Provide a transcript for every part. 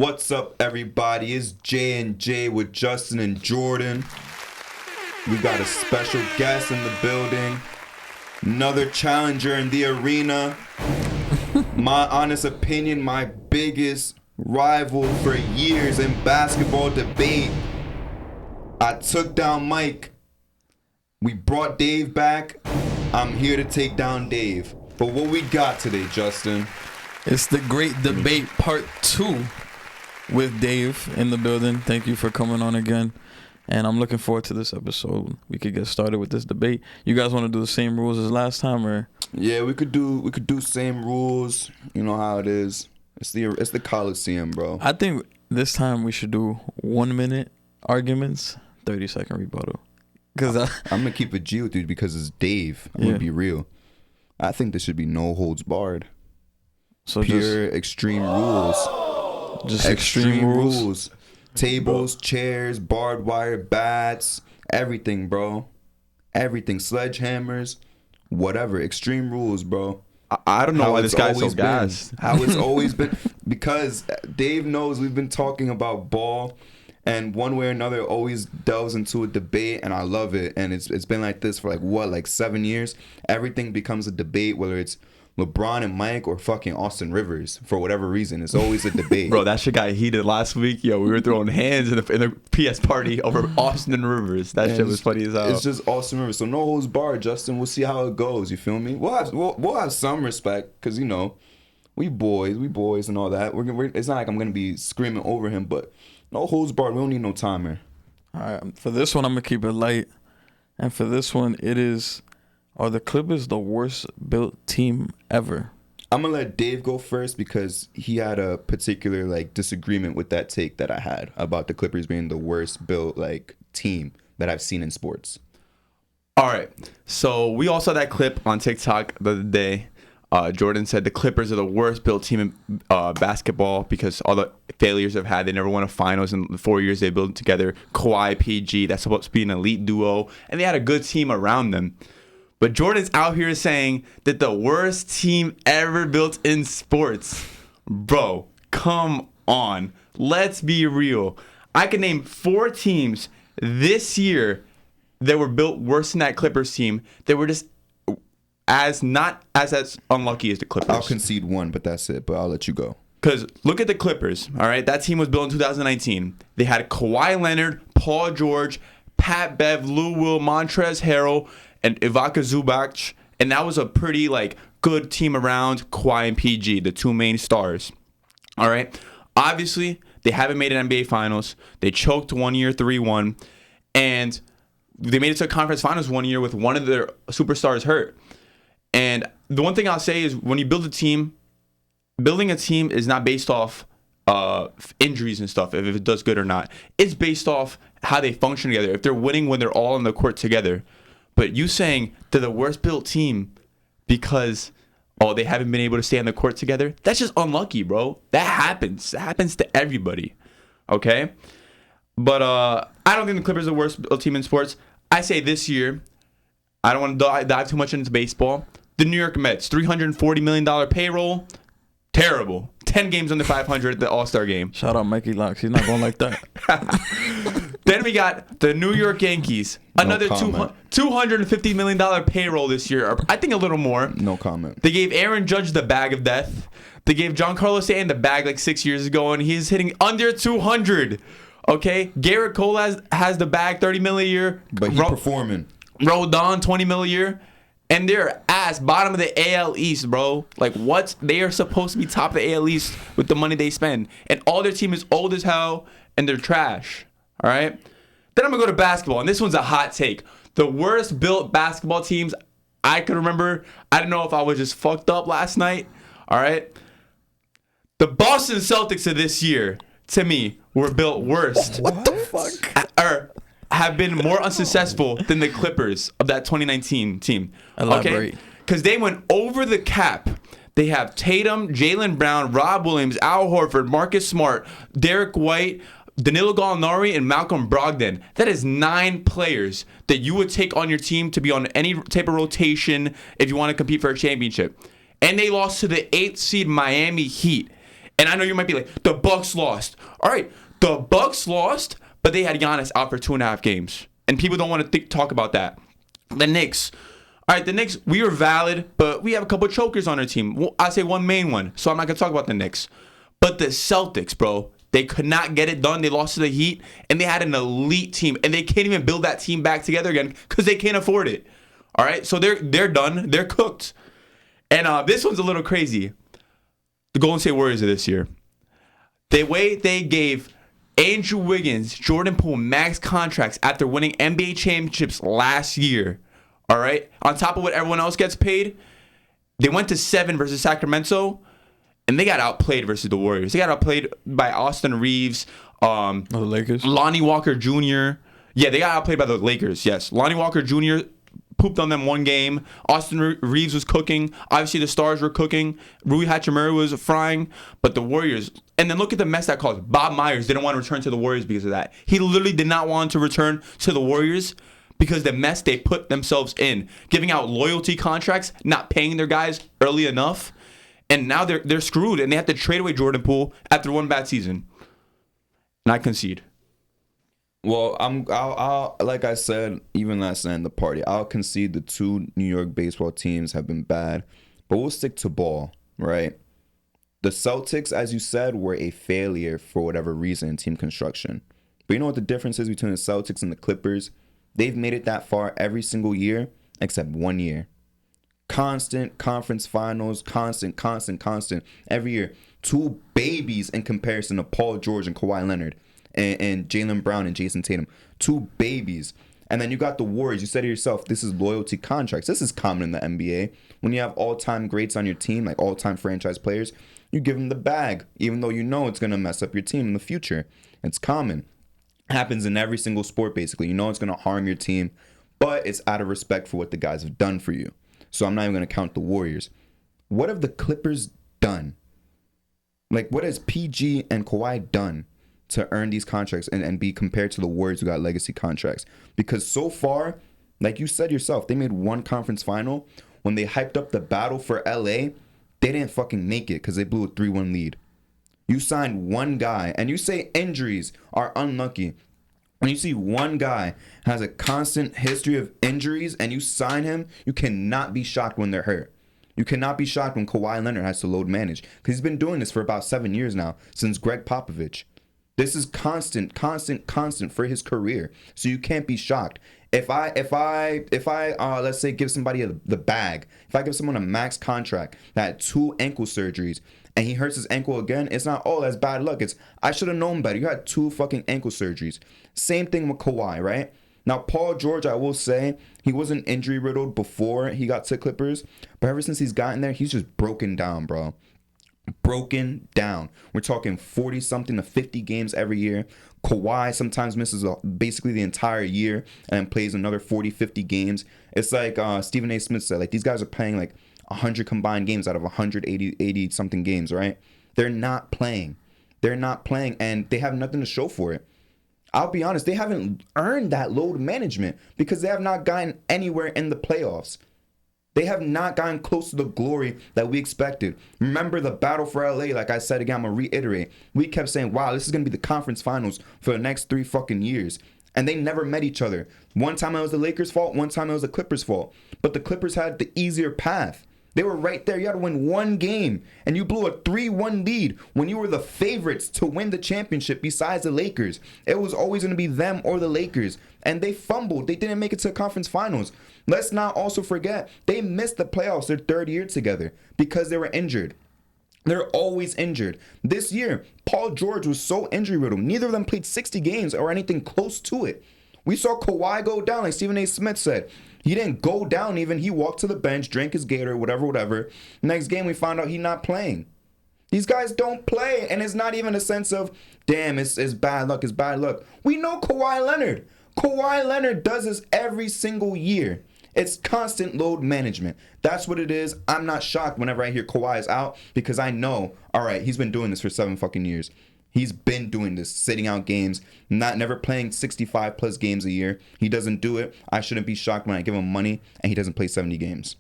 What's up, everybody? It's J&J with Justin and Jordan. We got a special guest in the building. Another challenger in the arena. My honest opinion, my biggest rival for years in basketball debate. I took down Mike. We brought Dave back. I'm here to take down Dave. But what we got today, Justin? It's the Great Debate Part 2 with Dave in the building. Thank you for coming on again. And I'm looking forward to this episode. We could get started with this debate. You guys want to do the same rules as last time, or? Yeah, we could do same rules. You know how it is. It's the Coliseum, bro. I think this time we should do 1 minute arguments, 30-second rebuttal. Cause I'm gonna keep it G with you because it's Dave. I'm gonna be real. I think this should be no holds barred. So pure extreme rules. Just extreme rules. Tables, chairs, barbed wire, bats, everything, bro. Everything. Sledgehammers, whatever. Extreme rules, bro. I don't know why this guy's so gassed. How it's always been. Because Dave knows we've been talking about ball, and one way or another it always delves into a debate, and I love it. And it's been like this for like 7 years. Everything becomes a debate, whether it's LeBron and Mike or fucking Austin Rivers. For whatever reason, it's always a debate. Bro, that shit got heated last week. Yo, we were throwing hands in the PS party over Austin and Rivers. That shit was funny as hell. It's just Austin Rivers. So no holds barred, Justin. We'll see how it goes. You feel me? We'll have some respect because, you know, we boys and all that. It's not like I'm gonna be screaming over him, but no holds barred. We don't need no timer. All right. For this one, I'm gonna keep it light, and for this one, it is: are the Clippers the worst built team ever? I'm gonna let Dave go first because he had a particular disagreement with that take that I had about the Clippers being the worst built team that I've seen in sports. All right. So we all saw that clip on TikTok the other day. Jordan said the Clippers are the worst built team in basketball because all the failures they've had. They never won a finals in the 4 years they built together. Kawhi, PG, that's supposed to be an elite duo, and they had a good team around them. But Jordan's out here saying that the worst team ever built in sports. Bro, come on. Let's be real. I can name 4 teams this year that were built worse than that Clippers team. They were just not as unlucky as the Clippers. I'll concede one, but that's it. But I'll let you go. Because look at the Clippers, all right? That team was built in 2019. They had Kawhi Leonard, Paul George, Pat Bev, Lou Will, Montrezl Harrell, and Ivica Zubac, and that was a pretty good team around Kawhi and PG, the 2 main stars. All right. Obviously, they haven't made an NBA Finals. They choked 1 year, 3-1, and they made it to a conference finals 1 year with one of their superstars hurt. And the one thing I'll say is when you build a team, building a team is not based off injuries and stuff, if it does good or not. It's based off how they function together. If they're winning when they're all on the court together. But you saying they're the worst built team because they haven't been able to stay on the court together, that's just unlucky, bro. That happens. That happens to everybody. Okay? But I don't think the Clippers are the worst built team in sports. I say this year, I don't want to dive too much into baseball. The New York Mets, $340 million payroll. Terrible. 10 games under 500 at the All-Star game. Shout out Mikey Locks. He's not going like that. Then we got the New York Yankees. Another $250 million payroll this year. I think a little more. No comment. They gave Aaron Judge the bag of death. They gave Giancarlo Stanton the bag 6 years ago, and he's hitting under 200. Okay? Garrett Cole has the bag, $30 million a year. But he's performing. Rodon, $20 million a year. And they're bottom of the AL East, bro. What? They are supposed to be top of the AL East with the money they spend. And all their team is old as hell, and they're trash. All right? Then I'm going to go to basketball, and this one's a hot take. The worst built basketball teams I could remember. I don't know if I was just fucked up last night. All right? The Boston Celtics of this year, to me, were built worse. What the fuck? Have been more unsuccessful than the Clippers of that 2019 team. Elaborate. Because they went over the cap. They have Tatum, Jaylen Brown, Rob Williams, Al Horford, Marcus Smart, Derek White, Danilo Gallinari, and Malcolm Brogdon. That is 9 players that you would take on your team to be on any type of rotation if you want to compete for a championship. And they lost to the 8th seed Miami Heat. And I know you might be like, the Bucks lost. All right, the Bucks lost, but they had Giannis out for 2.5 games. And people don't want to talk about that. The Knicks. All right, the Knicks, we were valid, but we have a couple of chokers on our team. Well, I say one main one, so I'm not going to talk about the Knicks. But the Celtics, bro, they could not get it done. They lost to the Heat, and they had an elite team, and they can't even build that team back together again because they can't afford it. All right, so they're done. They're cooked. And this one's a little crazy. The Golden State Warriors of this year. The way they gave Andrew Wiggins, Jordan Poole max contracts after winning NBA championships last year. All right, on top of what everyone else gets paid, they went to 7 versus Sacramento, and they got outplayed versus the Warriors. They got outplayed by Austin Reeves, The Lakers. Lonnie Walker Jr. Yeah, they got outplayed by the Lakers. Yes, Lonnie Walker Jr. pooped on them one game. Austin Reeves was cooking. Obviously, the stars were cooking. Rui Hachimura was frying. But the Warriors, and then look at the mess that caused. Bob Myers didn't want to return to the Warriors because of that. He literally did not want to return to the Warriors because the mess they put themselves in, giving out loyalty contracts, not paying their guys early enough, and now they're screwed, and they have to trade away Jordan Poole after one bad season. And I concede. Well, I'll like I said, even last night in the party, I'll concede the 2 New York baseball teams have been bad, but we'll stick to ball, right? The Celtics, as you said, were a failure for whatever reason in team construction. But you know what the difference is between the Celtics and the Clippers? They've made it that far every single year except 1 year. Constant conference finals, constant every year. 2 babies in comparison to Paul George and Kawhi Leonard and Jaylen Brown and Jason Tatum. 2 babies. And then you got the Warriors. You said to yourself, this is loyalty contracts. This is common in the NBA. When you have all-time greats on your team, like all-time franchise players, you give them the bag, even though you know it's going to mess up your team in the future. It's common. Happens in every single sport, basically. You know it's going to harm your team, but it's out of respect for what the guys have done for you. So I'm not even going to count the Warriors. What have the Clippers done? Like, what has PG and Kawhi done to earn these contracts and be compared to the Warriors who got legacy contracts? Because so far, like you said yourself, they made 1 conference final. When they hyped up the battle for LA, they didn't fucking make it because they blew a 3-1 lead. You signed 1 guy, and you say injuries are unlucky. When you see 1 guy has a constant history of injuries and you sign him, you cannot be shocked when they're hurt. You cannot be shocked when Kawhi Leonard has to load manage because he's been doing this for about 7 years now, since Greg Popovich. This is constant for his career. So you can't be shocked. If I let's say give somebody the bag, if I give someone a max contract that had 2 ankle surgeries and he hurts his ankle again, it's not, oh, that's bad luck. It's, I should have known better. You had 2 fucking ankle surgeries. Same thing with Kawhi, right? Now, Paul George, I will say, he wasn't injury riddled before he got to Clippers, but ever since he's gotten there, he's just broken down, bro. Broken down. We're talking 40-something to 50 games every year. Kawhi sometimes misses basically the entire year and plays another 40, 50 games. It's like Stephen A. Smith said, like, these guys are playing like 100 combined games out of 180-something games, right? They're not playing. They're not playing, and they have nothing to show for it. I'll be honest, they haven't earned that load management because they have not gotten anywhere in the playoffs. They have not gotten close to the glory that we expected. Remember the battle for LA, like I said again, I'm going to reiterate. We kept saying, wow, this is going to be the conference finals for the next 3 fucking years. And they never met each other. One time it was the Lakers' fault, one time it was the Clippers' fault. But the Clippers had the easier path. They were right there. You had to win 1 game. And you blew a 3-1 lead when you were the favorites to win the championship besides the Lakers. It was always going to be them or the Lakers. And they fumbled. They didn't make it to the conference finals. Let's not also forget, they missed the playoffs their 3rd year together because they were injured. They're always injured. This year, Paul George was so injury-riddled. Neither of them played 60 games or anything close to it. We saw Kawhi go down, like Stephen A. Smith said. He didn't go down even. He walked to the bench, drank his Gator, whatever. Next game, we found out he's not playing. These guys don't play, and it's not even a sense of, damn, it's bad luck, it's bad luck. We know Kawhi Leonard. Kawhi Leonard does this every single year. It's constant load management. That's what it is. I'm not shocked whenever I hear Kawhi is out because I know, all right, he's been doing this for 7 fucking years. He's been doing this, sitting out games, never playing 65 plus games a year. He doesn't do it. I shouldn't be shocked when I give him money and he doesn't play 70 games.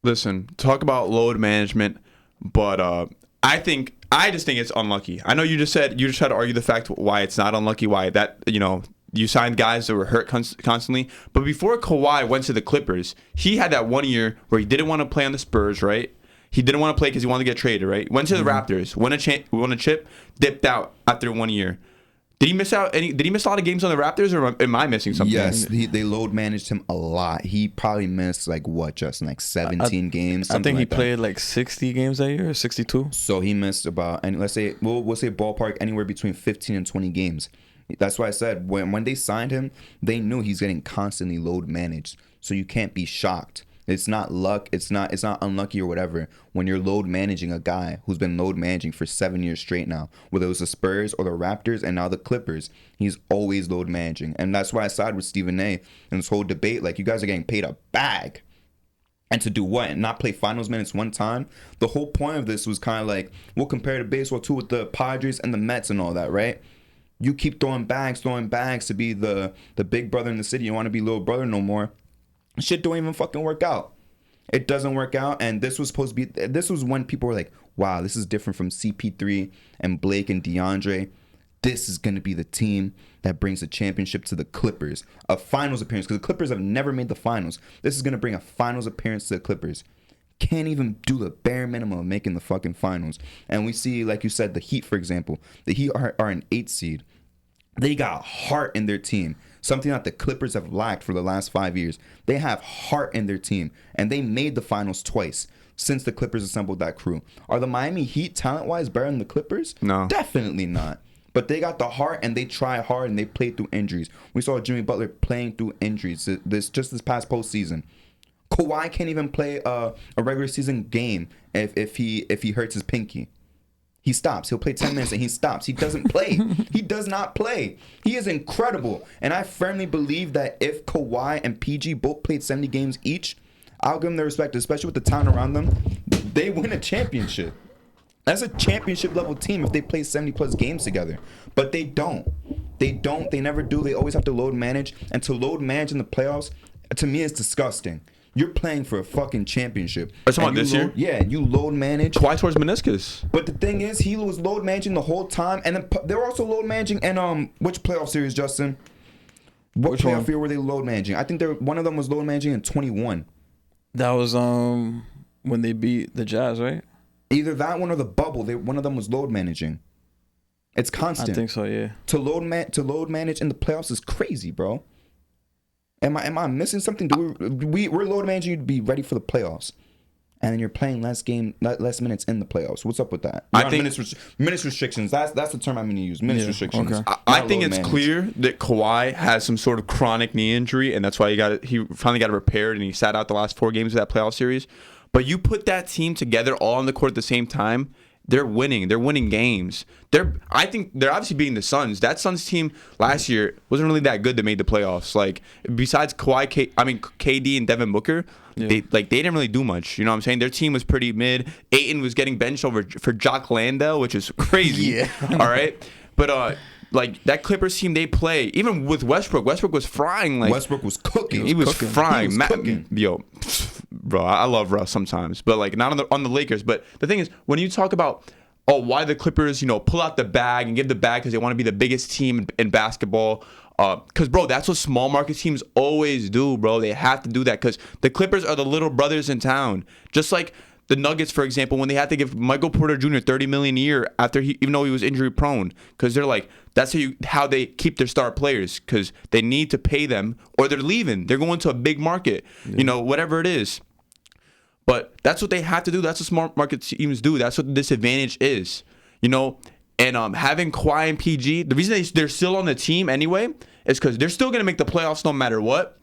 Listen, talk about load management, but I think I just think it's unlucky. I know you just tried to argue the fact why it's not unlucky, why that, you signed guys that were hurt constantly. But before Kawhi went to the Clippers, he had that 1 year where he didn't want to play on the Spurs, right? He didn't want to play because he wanted to get traded, right? Went to the Raptors, won a chip, dipped out after 1 year. Did he miss out Did he miss a lot of games on the Raptors, or am I missing something? Yes, they load managed him a lot. He probably missed Justin, 17 games. I think he played 60 games that year, or 62. So he missed about, and we'll say ballpark anywhere between 15 and 20 games. That's why I said when they signed him, they knew he's getting constantly load managed. So you can't be shocked. It's not luck. It's not unlucky or whatever when you're load managing a guy who's been load managing for 7 years straight now, whether it was the Spurs or the Raptors and now the Clippers. He's always load managing. And that's why I side with Stephen A. in this whole debate. You guys are getting paid a bag. And to do what? And not play finals minutes one time? The whole point of this was kind of we'll compare to baseball too with the Padres and the Mets and all that, right? You keep throwing bags to be the big brother in the city. You want to be little brother no more. Shit don't even fucking work out. It doesn't work out. And this was when people were like, wow, this is different from CP3 and Blake and DeAndre. This is going to be the team that brings a championship to the Clippers. A finals appearance, because the Clippers have never made the finals. This is going to bring a finals appearance to the Clippers. Can't even do the bare minimum of making the fucking finals. And we see, like you said, the Heat, for example. The Heat are an 8 seed. They got heart in their team. Something that the Clippers have lacked for the last 5 years. They have heart in their team, and they made the finals twice since the Clippers assembled that crew. Are the Miami Heat talent-wise better than the Clippers? No. Definitely not. But they got the heart, and they try hard, and they play through injuries. We saw Jimmy Butler playing through injuries this past postseason. Kawhi can't even play a regular season game if he hurts his pinky. He stops. He'll play 10 minutes and he stops. He doesn't play. He does not play. He is incredible. And I firmly believe that if Kawhi and PG both played 70 games each, I'll give them their respect, especially with the talent around them. They win a championship. That's a championship level team if they play 70 plus games together. But they don't. They never do. They always have to load manage. And to load manage in the playoffs, to me, is disgusting. You're playing for a fucking championship. Are you talking about this year? Yeah, you load manage. Kawhi towards meniscus. But the thing is, he was load managing the whole time, and then they were also load managing. And which playoff series, Justin? Which playoff year were they load managing? I think one of them was load managing in 21. That was when they beat the Jazz, right? Either that one or the bubble. One of them was load managing. It's constant. I think so, yeah. To load manage in the playoffs is crazy, bro. Am I missing something? We're load managing you to be ready for the playoffs, and then you're playing less minutes in the playoffs. What's up with that? I think minutes restrictions. That's the term I'm going to use. Minutes restrictions. Okay. I think it's clear that Kawhi has some sort of chronic knee injury, and that's why he finally got it repaired, and he sat out the last 4 games of that playoff series. But you put that team together all on the court at the same time, they're winning. They're winning games. I think they're obviously beating the Suns. That Suns team last year wasn't really that good that made the playoffs. Besides KD and Devin Booker, they didn't really do much. You know what I'm saying? Their team was pretty mid. Ayton was getting benched for Jock Landale, which is crazy. Yeah. All right, but that Clippers team they play, even with Westbrook was frying. Westbrook was cooking. He was frying. He was cooking. Yo, bro, I love Russ sometimes, but not on the Lakers. But the thing is, when you talk about why the Clippers, pull out the bag and give the bag because they want to be the biggest team in basketball. Because, bro, that's what small market teams always do, bro. They have to do that because the Clippers are the little brothers in town. Just like the Nuggets, for example, when they had to give Michael Porter Jr. $30 million a year even though he was injury prone, because they're like, that's how they keep their star players, because they need to pay them or they're leaving. They're going to a big market, whatever it is. But that's what they have to do. That's what small market teams do. That's what the disadvantage is, And having Kawhi and PG, the reason they're still on the team anyway is because they're still going to make the playoffs no matter what.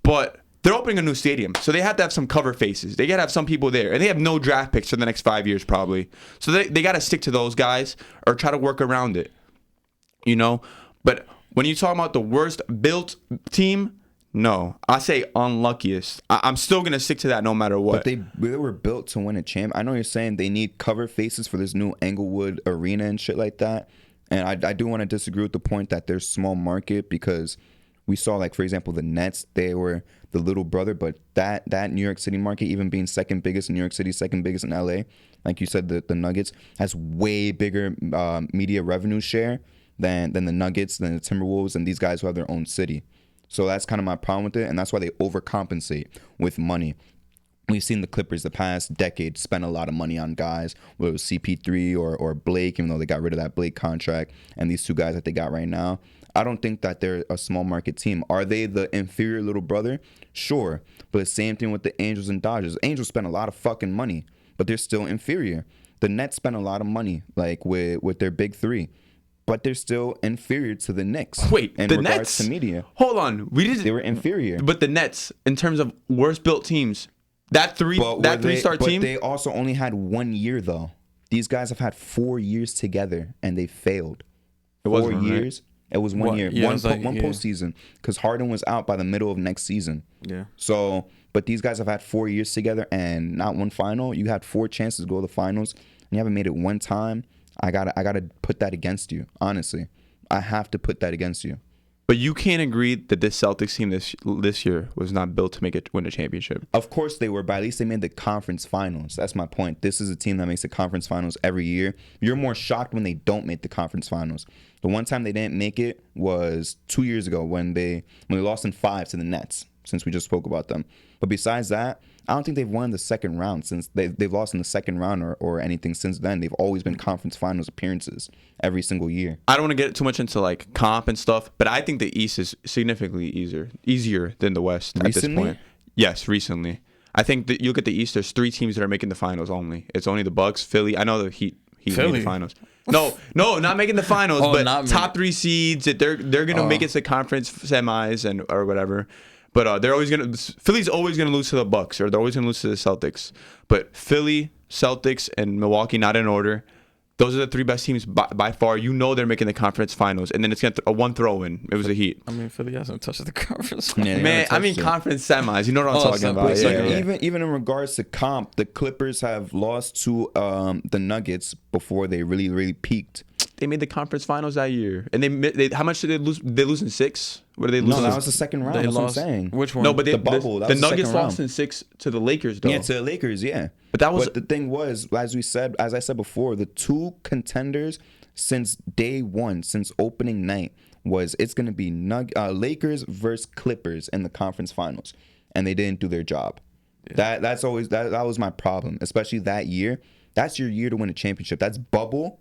But they're opening a new stadium, so they have to have some cover faces. They got to have some people there. And they have no draft picks for the next 5 years probably. So they got to stick to those guys or try to work around it, But when you talk about the worst built team, no, I say unluckiest. I'm still going to stick to that no matter what. But they were built to win a champ. I know you're saying they need cover faces for this new Englewood arena and shit like that. And I do want to disagree with the point that there's small market because We saw, like, for example, the Nets, they were the little brother, but that New York City market, even being second biggest in New York City, second biggest in LA, like you said, the Nuggets has way bigger media revenue share than the Nuggets, than the Timberwolves, and these guys who have their own city. So that's kind of my problem with it, and that's why they overcompensate with money. We've seen the Clippers the past decade spend a lot of money on guys, whether it was CP3 or Blake, even though they got rid of that Blake contract, and these two guys that they got right now. I don't think that they're a small market team. Are they the inferior little brother? Sure. But the same thing with the Angels and Dodgers. Angels spend a lot of fucking money, but they're still inferior. The Nets spend a lot of money, like with their big three, but they're still inferior to the Knicks. Wait, in the regards Nets? to media. Hold on. They were inferior. But the Nets, in terms of worst built teams, that three-star team. But they also only had 1 year though. These guys have had 4 years together and they failed. It 4 wasn't, years. Right? It was 1 year. Yeah, one it was like, one yeah. postseason because Harden was out by the middle of next season. Yeah. So, but these guys have had 4 years together and not one final. You had 4 chances to go to the finals and you haven't made it one time. I gotta put that against you. Honestly, I have to put that against you. But you can't agree that this Celtics team this year was not built to win a championship. Of course they were, but at least they made the conference finals. That's my point. This is a team that makes the conference finals every year. You're more shocked when they don't make the conference finals. The one time they didn't make it was 2 years ago when they lost in 5 to the Nets, since we just spoke about them. But besides that, I don't think they've won the second round since they've lost in the second round or anything since then. They've always been conference finals appearances every single year. I don't want to get too much into like comp and stuff, but I think the East is significantly easier than the West at this point. Yes, recently. I think that you look at the East, there's 3 teams that are making the finals only. It's only the Bucks, Philly. I know the Heat made the finals. No, not making the finals, but top 3 seeds. They're gonna make it to conference semis and or whatever. But Philly's always gonna lose to the Bucks, or they're always gonna lose to the Celtics. But Philly, Celtics, and Milwaukee, not in order. Those are the 3 best teams by far. You know they're making the conference finals, and then it's gonna a one throw in. It was the Heat. I mean, Philly hasn't touched the conference. Yeah, Man, I mean conference semis. You know what I'm talking about? Yeah. Even in regards to comp, the Clippers have lost to the Nuggets before they really peaked. They made the conference finals that year, and they how much did they lose? They lose in 6. What did they lose? No, that was the second round. That's what I'm saying. Which one? No, but the bubble. That the was the Nuggets second lost round. in 6 to the Lakers, though. Yeah, to the Lakers, yeah. But the thing was, as I said before, the 2 contenders since day one, since opening night, it's going to be Lakers versus Clippers in the conference finals, and they didn't do their job. Yeah. That was my problem, especially that year. That's your year to win a championship. That's bubble.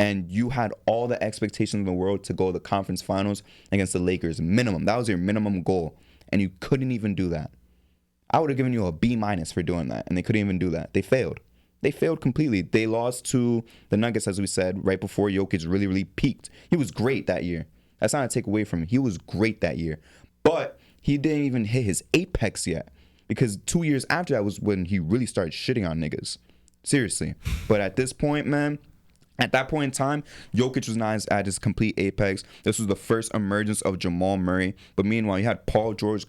And you had all the expectations in the world to go to the conference finals against the Lakers. Minimum. That was your minimum goal. And you couldn't even do that. I would have given you a B- for doing that. And they couldn't even do that. They failed. They failed completely. They lost to the Nuggets, as we said, right before Jokic really peaked. He was great that year. That's not a take away from him. He was great that year. But he didn't even hit his apex yet. Because 2 years after that was when he really started shitting on niggas. Seriously. But at this point, man... At that point in time, Jokic was not at his complete apex. This was the first emergence of Jamal Murray. But meanwhile, you had Paul George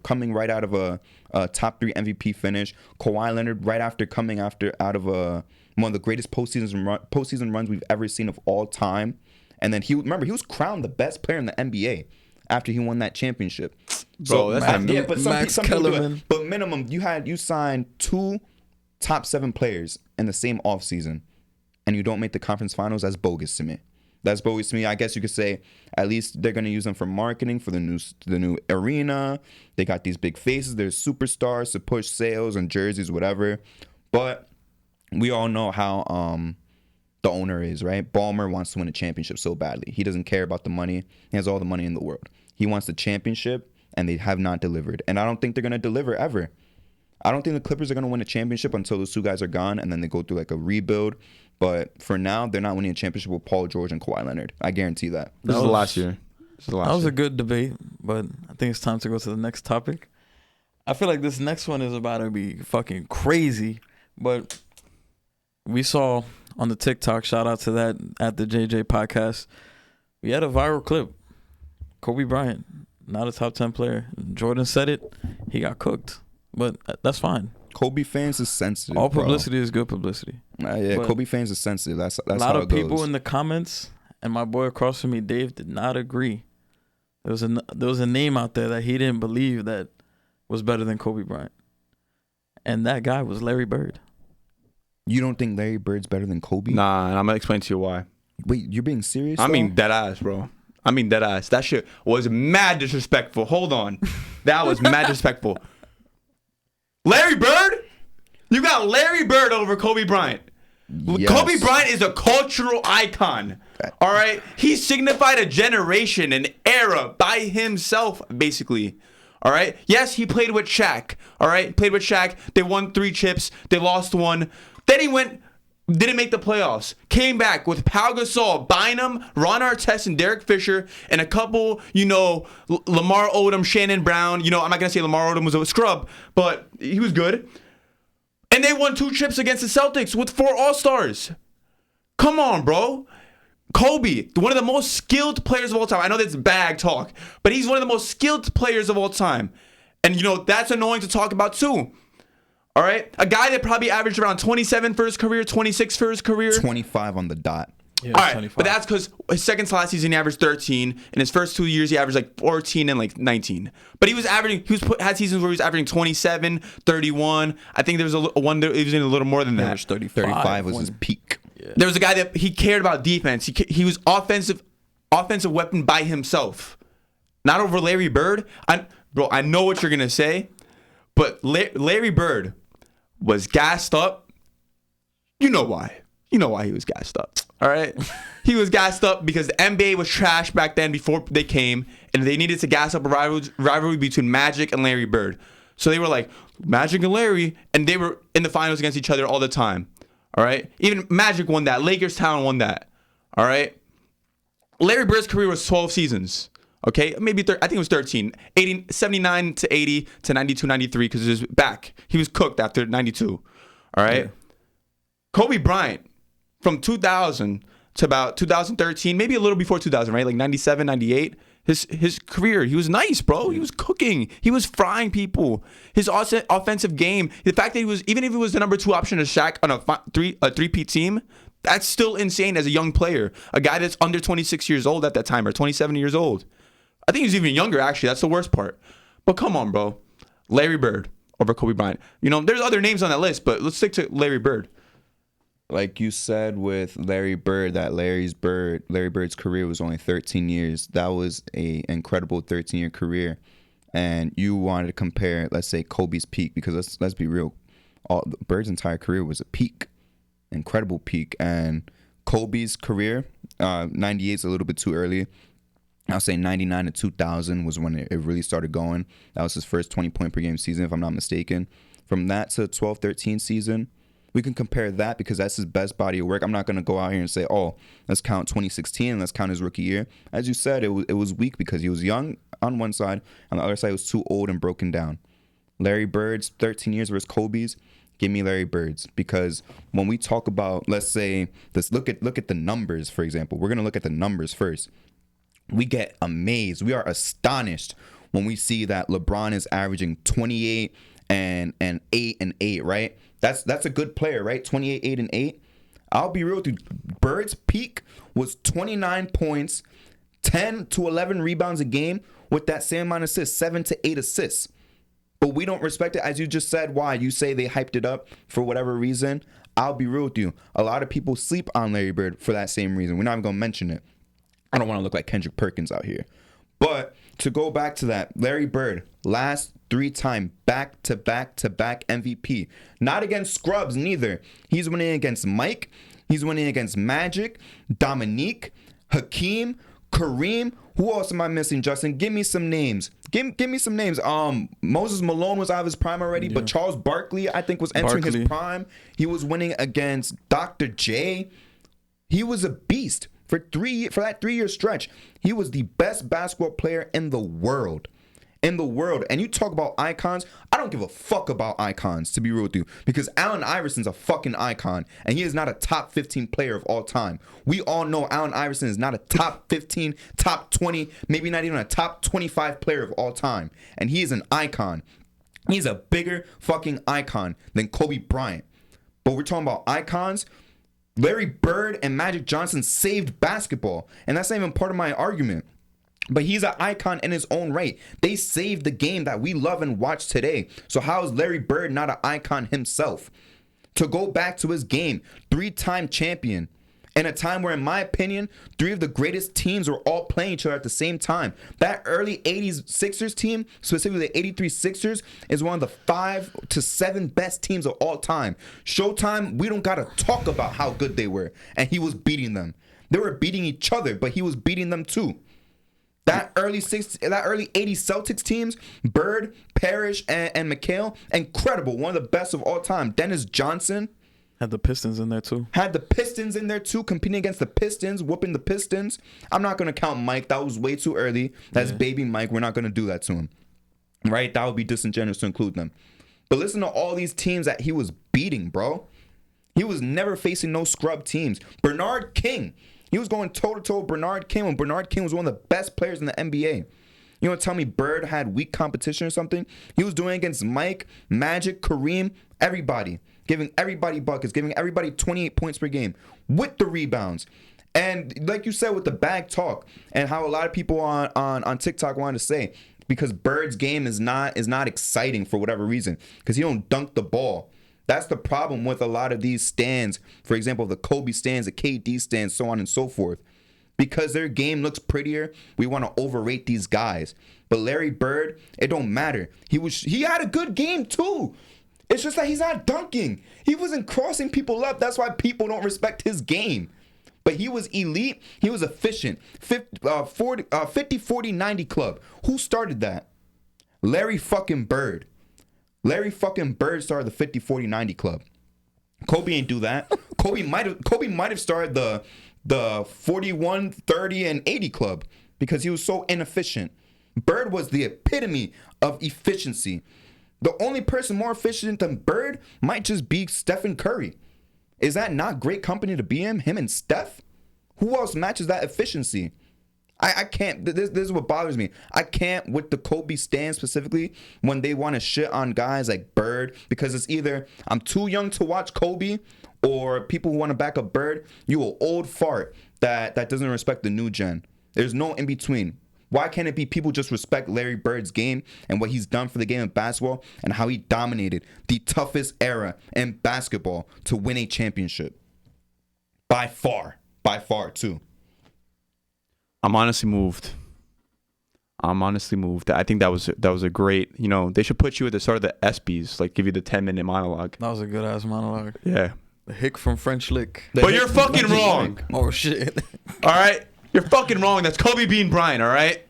coming right out of a top 3 MVP finish. Kawhi Leonard right after coming out of one of the greatest postseason runs we've ever seen of all time. And then he was crowned the best player in the NBA after he won that championship. Bro, that's Max Kellerman. But minimum, you signed 2 top 7 players in the same offseason. And you don't make the conference finals, that's bogus to me. That's bogus to me. I guess you could say at least they're going to use them for marketing for the new arena. They got these big faces. They're superstars to push sales and jerseys, whatever. But we all know how the owner is, right? Ballmer wants to win a championship so badly. He doesn't care about the money. He has all the money in the world. He wants the championship, and they have not delivered. And I don't think they're going to deliver ever. I don't think the Clippers are going to win a championship until those 2 guys are gone, and then they go through like a rebuild. But for now, they're not winning a championship with Paul George and Kawhi Leonard. I guarantee that. This is the last year. That was a good debate, but I think it's time to go to the next topic. I feel like this next one is about to be fucking crazy, but we saw on the TikTok, shout out to that at the JJ podcast, we had a viral clip. Kobe Bryant, not a top 10 player. Jordan said it, he got cooked. But that's fine. Kobe fans is sensitive. All publicity is good publicity. Yeah, but Kobe fans is sensitive. That's a lot of people in the comments, and my boy across from me, Dave, did not agree there was a name out there that he didn't believe that was better than Kobe Bryant, and that guy was Larry Bird. You don't think Larry Bird's better than Kobe? Nah, and I'm gonna explain to you why. Wait, you're being serious? I though? mean, dead ass, bro. I mean, dead ass. That shit was mad disrespectful. Hold on. That was mad disrespectful. Larry Bird? You got Larry Bird over Kobe Bryant. Yes. Kobe Bryant is a cultural icon. All right? He signified a generation, an era by himself, basically. All right? Yes, he played with Shaq. All right? Played with Shaq. They won 3 chips. They lost 1. Then he didn't make the playoffs. Came back with Pau Gasol, Bynum, Ron Artest, and Derek Fisher, and a couple, Lamar Odom, Shannon Brown. I'm not going to say Lamar Odom was a scrub, but he was good. And they won 2 chips against the Celtics with 4 All-Stars. Come on, bro. Kobe, one of the most skilled players of all time. I know that's bag talk, but he's one of the most skilled players of all time. And, that's annoying to talk about too. All right? A guy that probably averaged around 27 for his career, 26 for his career. 25 on the dot. Yeah, All right, 25. but that's because his second to last season he averaged 13. In his first 2 years he averaged like 14 and like 19. But he had seasons where he was averaging 27, 31. I think there was one that he was in a little more than that. 35 was his peak. Yeah. There was a guy that he cared about defense. He was offensive weapon by himself, not over Larry Bird. I know what you're gonna say, but Larry Bird was gassed up. You know why? You know why he was gassed up. All right, he was gassed up because the NBA was trash back then before they came, and they needed to gas up a rivalry between Magic and Larry Bird. So they were like Magic and Larry, and they were in the finals against each other all the time. All right, even Magic won that. Lakers Town won that. All right, Larry Bird's career was 12 seasons. Okay, maybe I think it was 13. 79 to 80 to 92, 93 because he was back. He was cooked after 92. All right, Yeah. Kobe Bryant. From 2000 to about 2013, maybe a little before 2000, right? Like 97, 98. His career, he was nice, bro. He was cooking. He was frying people. His offensive game, the fact that he was, even if he was the number 2 option to Shaq on a three-peat team, that's still insane as a young player. A guy that's under 26 years old at that time, or 27 years old. I think he was even younger, actually. That's the worst part. But come on, bro. Larry Bird over Kobe Bryant. There's other names on that list, but let's stick to Larry Bird. Like you said with Larry Bird, that Larry Bird's career was only 13 years. That was a incredible 13-year career. And you wanted to compare, let's say, Kobe's peak, because let's be real. Bird's entire career was a peak, incredible peak. And Kobe's career, 98 is a little bit too early. I'll say 99 to 2000 was when it really started going. That was his first 20-point per game season, if I'm not mistaken. From that to 12-13 season, we can compare that because that's his best body of work. I'm not going to go out here and say, let's count 2016 and let's count his rookie year. As you said, it was weak because he was young on one side. On the other side, he was too old and broken down. Larry Bird's 13 years versus Kobe's. Give me Larry Bird's, because when we talk about, let's say, look at the numbers, for example. We're going to look at the numbers first. We get amazed. We are astonished when we see that LeBron is averaging 28 and 8 and 8, right? That's a good player, right? 28, 8 and 8. I'll be real with you. Bird's peak was 29 points, 10 to 11 rebounds a game with that same amount of assists, 7 to 8 assists. But we don't respect it, as you just said. Why? You say they hyped it up for whatever reason. I'll be real with you. A lot of people sleep on Larry Bird for that same reason. We're not even going to mention it. I don't want to look like Kendrick Perkins out here. But to go back to that, Larry Bird, last 3-time back-to-back-to-back MVP. Not against scrubs, neither. He's winning against Mike. He's winning against Magic, Dominique, Hakeem, Kareem. Who else am I missing, Justin? Give me some names. Give me some names. Moses Malone was out of his prime already, but Charles Barkley, I think, was entering his prime. He was winning against Dr. J. He was a beast. For that 3-year stretch, he was the best basketball player in the world. And you talk about icons, I don't give a fuck about icons, to be real with you, because Allen Iverson's a fucking icon, and he is not a top 15 player of all time. We all know Allen Iverson is not a top 15, top 20, maybe not even a top 25 player of all time. And he is an icon. He's a bigger fucking icon than Kobe Bryant. But we're talking about icons. Larry Bird and Magic Johnson saved basketball. And that's not even part of my argument. But he's an icon in his own right. They saved the game that we love and watch today. So how is Larry Bird not an icon himself? To go back to his game, 3-time champion, in a time where, in my opinion, 3 of the greatest teams were all playing each other at the same time. That early 80s Sixers team, specifically the 83 Sixers, is one of the 5 to 7 best teams of all time. Showtime, we don't got to talk about how good they were. And he was beating them. They were beating each other, but he was beating them too. That early 80s Celtics teams, Bird, Parrish, and McHale, incredible. One of the best of all time. Dennis Johnson. Had the Pistons in there too. Had the Pistons in there too, competing against the Pistons, whooping the Pistons. I'm not going to count Mike. That was way too early. That's baby Mike. We're not going to do that to him. Right? That would be disingenuous to include them. But listen to all these teams that he was beating, bro. He was never facing no scrub teams. Bernard King. He was going toe-to-toe with Bernard King when Bernard King was one of the best players in the NBA. You want to tell me Bird had weak competition or something? He was doing it against Mike, Magic, Kareem, everybody. Giving everybody buckets, giving everybody 28 points per game with the rebounds. And like you said with the bag talk and how a lot of people on TikTok wanted to say, because Bird's game is not exciting for whatever reason, because he don't dunk the ball. That's the problem with a lot of these stands. For example, the Kobe stands, the KD stands, so on and so forth. Because their game looks prettier, we want to overrate these guys. But Larry Bird, it don't matter. He had a good game too. It's just that he's not dunking. He wasn't crossing people up. That's why people don't respect his game. But he was elite. He was efficient. 50-40-90 club. Who started that? Larry fucking Bird. Larry fucking Bird started the 50-40-90 club. Kobe ain't do that. Kobe might have started the 41-30 and 80 club because he was so inefficient. Bird was the epitome of efficiency. The only person more efficient than Bird might just be Stephen Curry. Is that not great company to be in? Him and Steph? Who else matches that efficiency? I can't. This is what bothers me. I can't with the Kobe stand specifically when they want to shit on guys like Bird, because it's either I'm too young to watch Kobe or people who want to back up Bird, you an old fart that doesn't respect the new gen. There's no in between. Why can't it be people just respect Larry Bird's game and what he's done for the game of basketball and how he dominated the toughest era in basketball to win a championship? By far too. I'm honestly moved. I think that was a great, they should put you at the start of the ESPYs, like give you the 10-minute monologue. That was a good ass monologue. Yeah. The hick from French Lick. But you're fucking wrong. Oh shit. All right? You're fucking wrong. That's Kobe Bean Bryant, all right?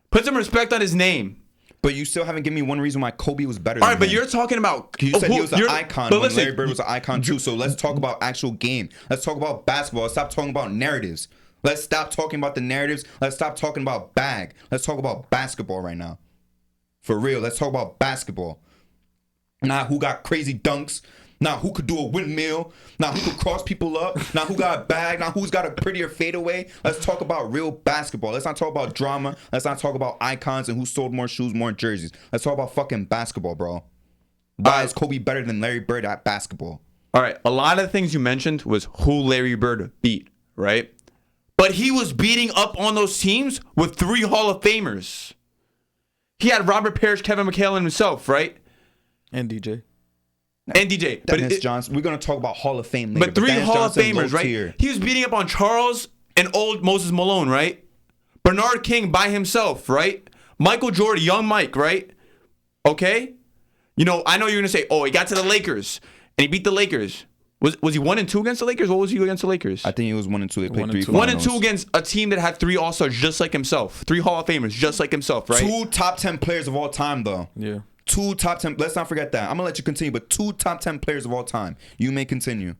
Put some respect on his name. But you still haven't given me one reason why Kobe was better than All right, but him. you're talking about... You said he was an icon when listen, Larry Bird was an icon too. So let's talk about actual game. Let's talk about basketball. Let's stop talking about narratives. Let's stop talking about the narratives. Let's stop talking about bag. Let's talk about basketball right now. For real, let's talk about basketball. Not who got crazy dunks. Not who could do a windmill. Not who could cross people up. Not who got a bag. Not who's got a prettier fadeaway. Let's talk about real basketball. Let's not talk about drama. Let's not talk about icons and who sold more shoes, more jerseys. Let's talk about fucking basketball, bro. Why is Kobe better than Larry Bird at basketball? All right, a lot of the things you mentioned was who Larry Bird beat, right? But he was beating up on those teams with 3 Hall of Famers. He had Robert Parrish, Kevin McHale, and himself, right? And DJ. And DJ. Dennis Johnson. We're going to talk about Hall of Fame later. But 3 Dennis Hall Johnson, of Famers, right? Tier. He was beating up on Charles and old Moses Malone, right? Bernard King by himself, right? Michael Jordan, young Mike, right? Okay? I know you're going to say, he got to the Lakers and he beat the Lakers. Was he 1-2 against the Lakers? What was he against the Lakers? I think he was 1-2. They played 3 finals. 1-2 against a team that had 3 All-Stars just like himself. 3 Hall of Famers just like himself, right? 2 top 10 players of all time, though. Yeah. 2 top 10. Let's not forget that. I'm going to let you continue, but 2 top 10 players of all time. You may continue.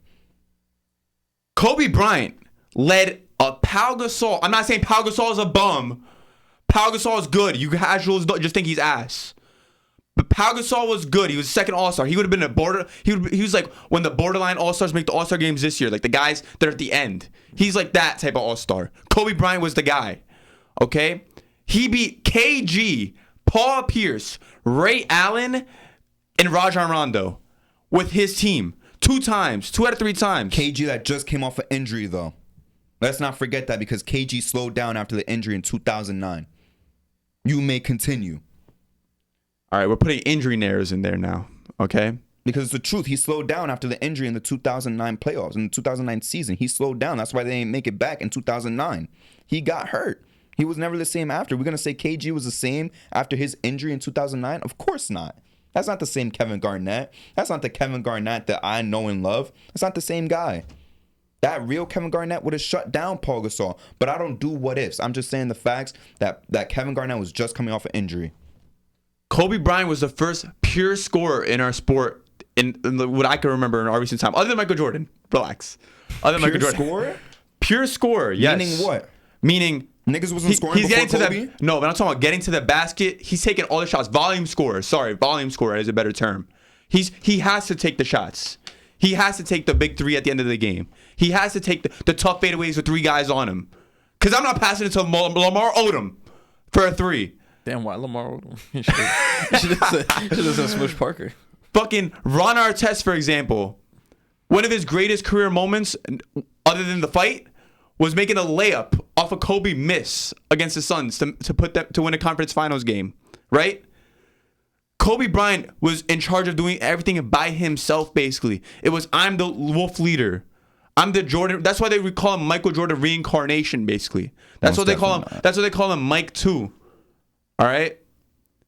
Kobe Bryant led a Pau Gasol. I'm not saying Pau Gasol is a bum. Pau Gasol is good. You casuals just think he's ass. But Pau Gasol was good. He was second All-Star. He would have been a border. He was like when the borderline All-Stars make the All-Star games this year, like the guys that are at the end. He's like that type of All-Star. Kobe Bryant was the guy. Okay? He beat KG, Paul Pierce, Ray Allen, and Rajon Rondo with his team 2 times, 2 out of 3 times. KG that just came off an injury, though. Let's not forget that because KG slowed down after the injury in 2009. You may continue. All right, we're putting injury narratives in there now. Okay. Because it's the truth. He slowed down after the injury in the 2009 playoffs. In the 2009 season, he slowed down. That's why they didn't make it back in 2009. He got hurt. He was never the same after. We're going to say KG was the same after his injury in 2009? Of course not. That's not the same Kevin Garnett. That's not the Kevin Garnett that I know and love. That's not the same guy. That real Kevin Garnett would have shut down Paul Gasol. But I don't do what ifs. I'm just saying the facts that Kevin Garnett was just coming off an injury. Kobe Bryant was the first pure scorer in our sport in what I can remember in our recent time. Other than Michael Jordan. Relax. Other than Pure Michael Jordan. scorer? Pure scorer, yes. Meaning what? Meaning Niggas wasn't scoring he's before getting Kobe? to the no, but I'm talking about getting to the basket. He's taking all the shots. Volume scorer. Sorry, volume scorer is a better term. He has to take the shots. He has to take the big three at the end of the game. He has to take the tough fadeaways with three guys on him. Because I'm not passing it to Lamar Odom for a three. Damn, why Lamar Odom? You should have said Smush Parker. Fucking Ron Artest, for example, one of his greatest career moments, other than the fight, was making a layup off a Kobe miss against the Suns to put them to win a conference finals game, right? Kobe Bryant was in charge of doing everything by himself, basically. It was, I'm the wolf leader. I'm the Jordan. That's why they call him Michael Jordan reincarnation, basically. That's Most what they call him. definitely not. That's what they call him, Mike 2. All right?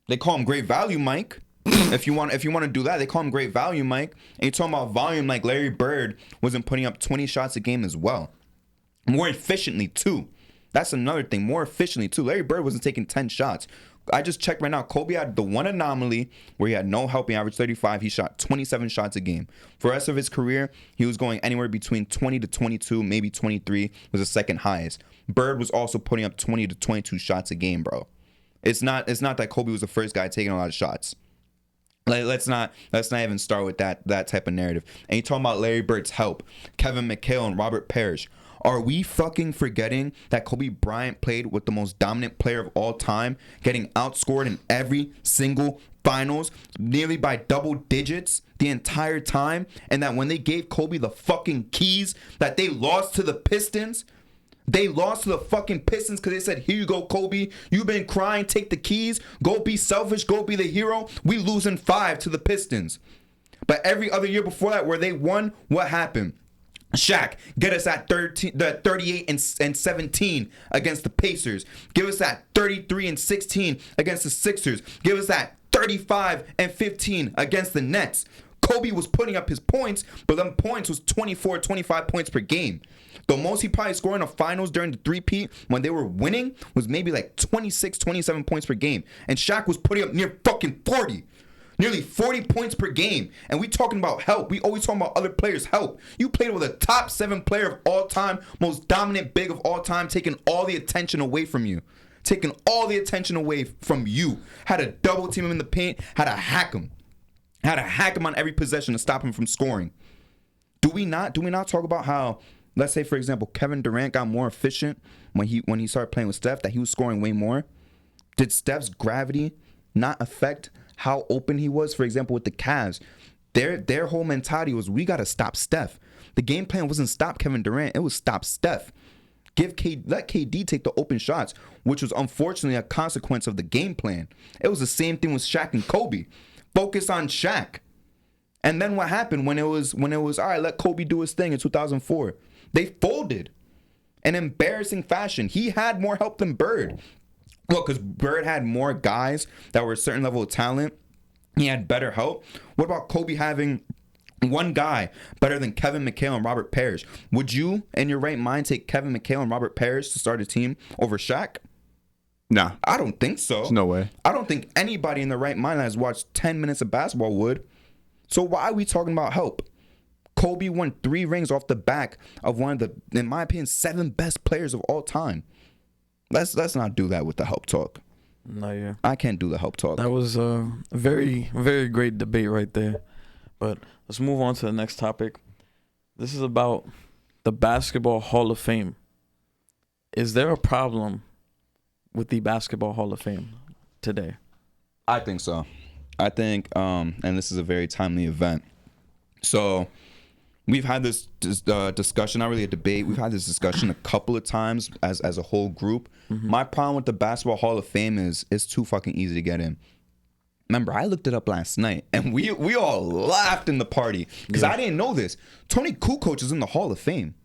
They call him great value, Mike. if you want to do that, they call him great value, Mike. And you're talking about volume, like Larry Bird wasn't putting up 20 shots a game as well. More efficiently, too. That's another thing. More efficiently, too. Larry Bird wasn't taking 10 shots. I just checked right now. Kobe had the one anomaly where he had no help. He averaged 35. He shot 27 shots a game. For the rest of his career, he was going anywhere between 20 to 22, maybe 23 was the second highest. Bird was also putting up 20 to 22 shots a game, bro. It's not that Kobe was the first guy taking a lot of shots. Like, let's not even start with that type of narrative. And you talking about Larry Bird's help, Kevin McHale and Robert Parrish. Are we fucking forgetting that Kobe Bryant played with the most dominant player of all time, getting outscored in every single finals, nearly by double digits the entire time, and that when they gave Kobe the fucking keys, that they lost to the Pistons? They lost to the fucking Pistons because they said, here you go, Kobe. You've been crying. Take the keys. Go be selfish. Go be the hero. We losing 5 to the Pistons. But every other year before that where they won, what happened? Shaq, get us at 38 and 17 against the Pacers. Give us that 33 and 16 against the Sixers. Give us that 35 and 15 against the Nets. Kobe was putting up his points, but them points was 24, 25 points per game. The most he probably scored in the finals during the three-peat when they were winning was maybe like 26, 27 points per game. And Shaq was putting up near fucking 40. Nearly 40 points per game. And we talking about help. We always talking about other players' help. You played with a top 7 player of all time, most dominant big of all time, taking all the attention away from you. Taking all the attention away from you. Had to double team him in the paint. Had to hack him. Had to hack him on every possession to stop him from scoring. Do we not talk about how, let's say, for example, Kevin Durant got more efficient when he started playing with Steph, that he was scoring way more? Did Steph's gravity not affect how open he was? For example, with the Cavs, their whole mentality was, we got to stop Steph. The game plan wasn't stop Kevin Durant, it was stop Steph. Let KD take the open shots, which was unfortunately a consequence of the game plan. It was the same thing with Shaq and Kobe. Focus on Shaq. And then what happened when it was all right, let Kobe do his thing in 2004? They folded in embarrassing fashion. He had more help than Bird. Well, because Bird had more guys that were a certain level of talent. He had better help. What about Kobe having one guy better than Kevin McHale and Robert Parrish? Would you, in your right mind, take Kevin McHale and Robert Parrish to start a team over Shaq? Nah. I don't think so. There's no way. I don't think anybody in their right mind that has watched 10 minutes of basketball would. So why are we talking about help? Kobe won 3 rings off the back of one of the, in my opinion, 7 best players of all time. Let's not do that with the help talk. No, yeah. I can't do the help talk. That was a very, very great debate right there. But let's move on to the next topic. This is about the Basketball Hall of Fame. Is there a problem with the Basketball Hall of Fame today? I think so. I think, and this is a very timely event. So we've had this discussion, not really a debate. We've had this discussion a couple of times as a whole group. My problem with the Basketball Hall of Fame is it's too fucking easy to get in. Remember, I looked it up last night, and we all laughed in the party because I didn't know this. Tony Kukoc is in the Hall of Fame.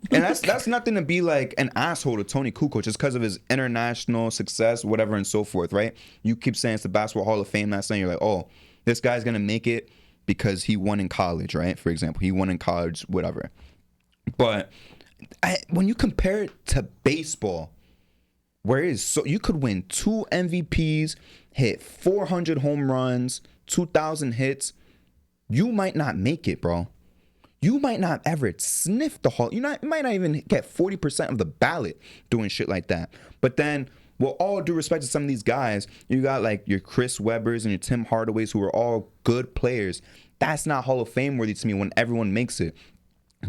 And that's nothing to be like an asshole to Tony Kukoc just because of his international success, whatever and so forth, right? You keep saying it's the Basketball Hall of Fame last night. You're like, oh, this guy's going to make it because he won in college, right? For example, he won in college, whatever. But when you compare it to baseball, where it is so you could win 2 MVPs, hit 400 home runs, 2,000 hits, you might not make it, bro. You might not ever sniff the hall. You might not even get 40% of the ballot doing shit like that. But then, with all due respect to some of these guys, you got like your Chris Webbers and your Tim Hardaways who are all good players. That's not Hall of Fame worthy to me when everyone makes it.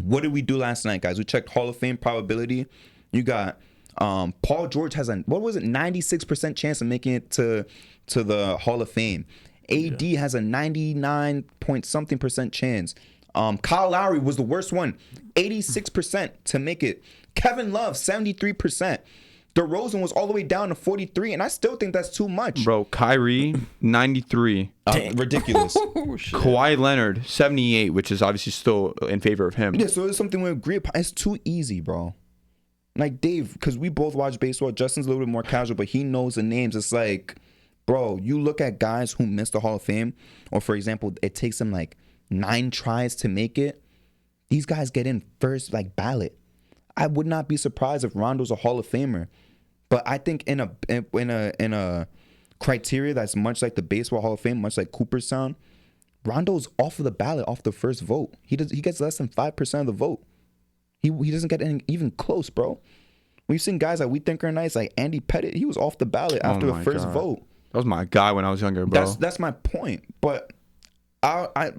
What did we do last night, guys? We checked Hall of Fame probability. You got Paul George has a 96% chance of making it to the Hall of Fame. AD has a 99 point something percent chance. Kyle Lowry was the worst one, 86% to make it. Kevin Love, 73%. DeRozan was all the way down to 43, and I still think that's too much. Bro, Kyrie, 93. Ridiculous. Kawhi Leonard, 78, which is obviously still in favor of him. Yeah, so it's something we agree upon. It's too easy, bro. Like Dave, because we both watch baseball. Justin's a little bit more casual, but he knows the names. It's like, bro, you look at guys who missed the Hall of Fame, or for example, it takes them like 9 tries to make it. These guys get in first, like ballot. I would not be surprised if Rondo's a Hall of Famer, but I think in a criteria that's much like the Baseball Hall of Fame, much like Cooperstown, Rondo's off of the ballot, off the first vote. He gets less than 5% of the vote. He doesn't get even close, bro. We've seen guys that we think are nice, like Andy Pettitte. He was off the ballot after the first vote. That was my guy when I was younger, bro. That's my point. But I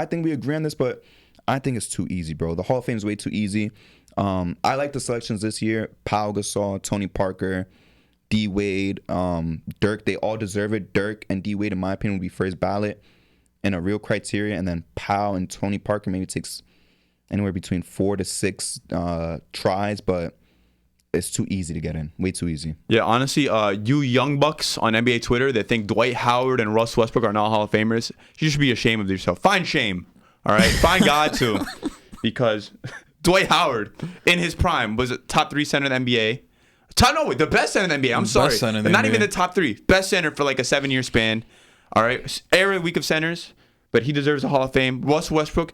think we agree on this, but I think it's too easy, bro. The Hall of Fame is way too easy. I like the selections this year. Pau Gasol, Tony Parker, D Wade, Dirk. They all deserve it. Dirk and D Wade, in my opinion, would be first ballot in a real criteria, and then Pau and Tony Parker maybe takes anywhere between 4 to 6 tries, but it's too easy to get in. Way too easy. Yeah, honestly, you young bucks on NBA Twitter that think Dwight Howard and Russ Westbrook are not Hall of Famers, you should be ashamed of yourself. Find shame, all right? Find God, too. Because Dwight Howard, in his prime, was a top 3 center in the NBA. The best center in the NBA. I'm sorry. Not even the top 3. Best center for like a 7-year span. All right? Era week of centers, but he deserves a Hall of Fame. Russ Westbrook,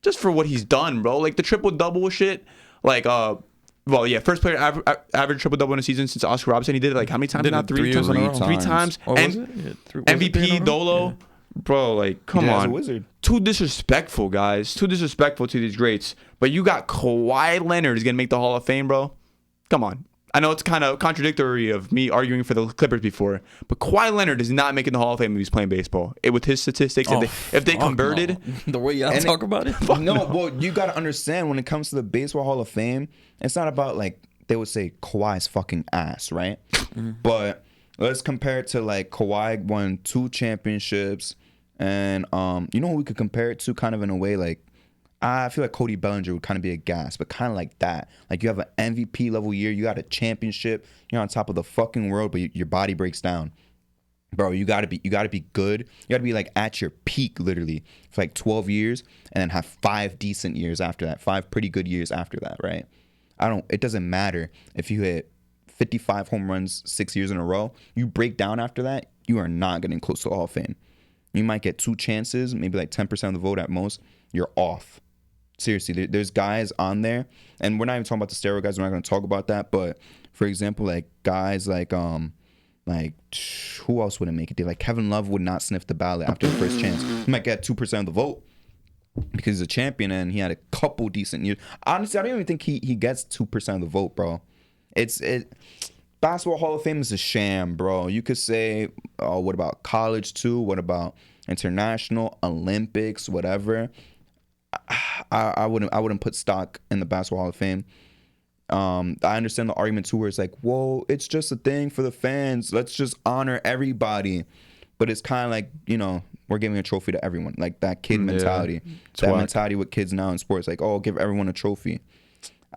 just for what he's done, bro. Like the triple-double shit. Like, first player average triple-double in a season since Oscar Robertson. He did it like how many times now? 3 times. 3 times. Oh, was it? Yeah, MVP, Dolo. Yeah. Bro, like, come on. A wizard. Too disrespectful, guys. Too disrespectful to these greats. But you got Kawhi Leonard is going to make the Hall of Fame, bro. Come on. I know it's kind of contradictory of me arguing for the Clippers before, but Kawhi Leonard is not making the Hall of Fame if he's playing baseball. With his statistics, if they converted. No. The way y'all talk about it? Well, you got to understand when it comes to the Baseball Hall of Fame, it's not about like, they would say Kawhi's fucking ass, right? Mm-hmm. But let's compare it to like Kawhi won 2 championships, and you know who we could compare it to kind of in a way, like, I feel like Cody Bellinger would kind of be a gas, but kind of like that. Like you have an MVP level year, you got a championship, you're on top of the fucking world, but your body breaks down. Bro, you gotta be good. You gotta be like at your peak literally for like 12 years, and then have 5 decent years after that, 5 pretty good years after that, right? It doesn't matter if you hit 55 home runs 6 years in a row. You break down after that, you are not getting close to the Hall of Fame. You might get 2 chances, maybe like 10% of the vote at most. You're off. Seriously, there's guys on there, and we're not even talking about the steroid guys. We're not going to talk about that. But for example, like guys like who else wouldn't make it? Like Kevin Love would not sniff the ballot after the first chance. He might get 2% of the vote because he's a champion and he had a couple decent years. Honestly, I don't even think he gets 2% of the vote, bro. Basketball Hall of Fame is a sham, bro. You could say, oh, what about college too? What about international, Olympics, whatever? I wouldn't put stock in the Basketball Hall of Fame. I understand the argument too, where it's like, whoa, it's just a thing for the fans. Let's just honor everybody. But it's kind of like, we're giving a trophy to everyone. Like that kid mentality. It's That whack. mentality with kids now in sports. Like, oh, give everyone a trophy.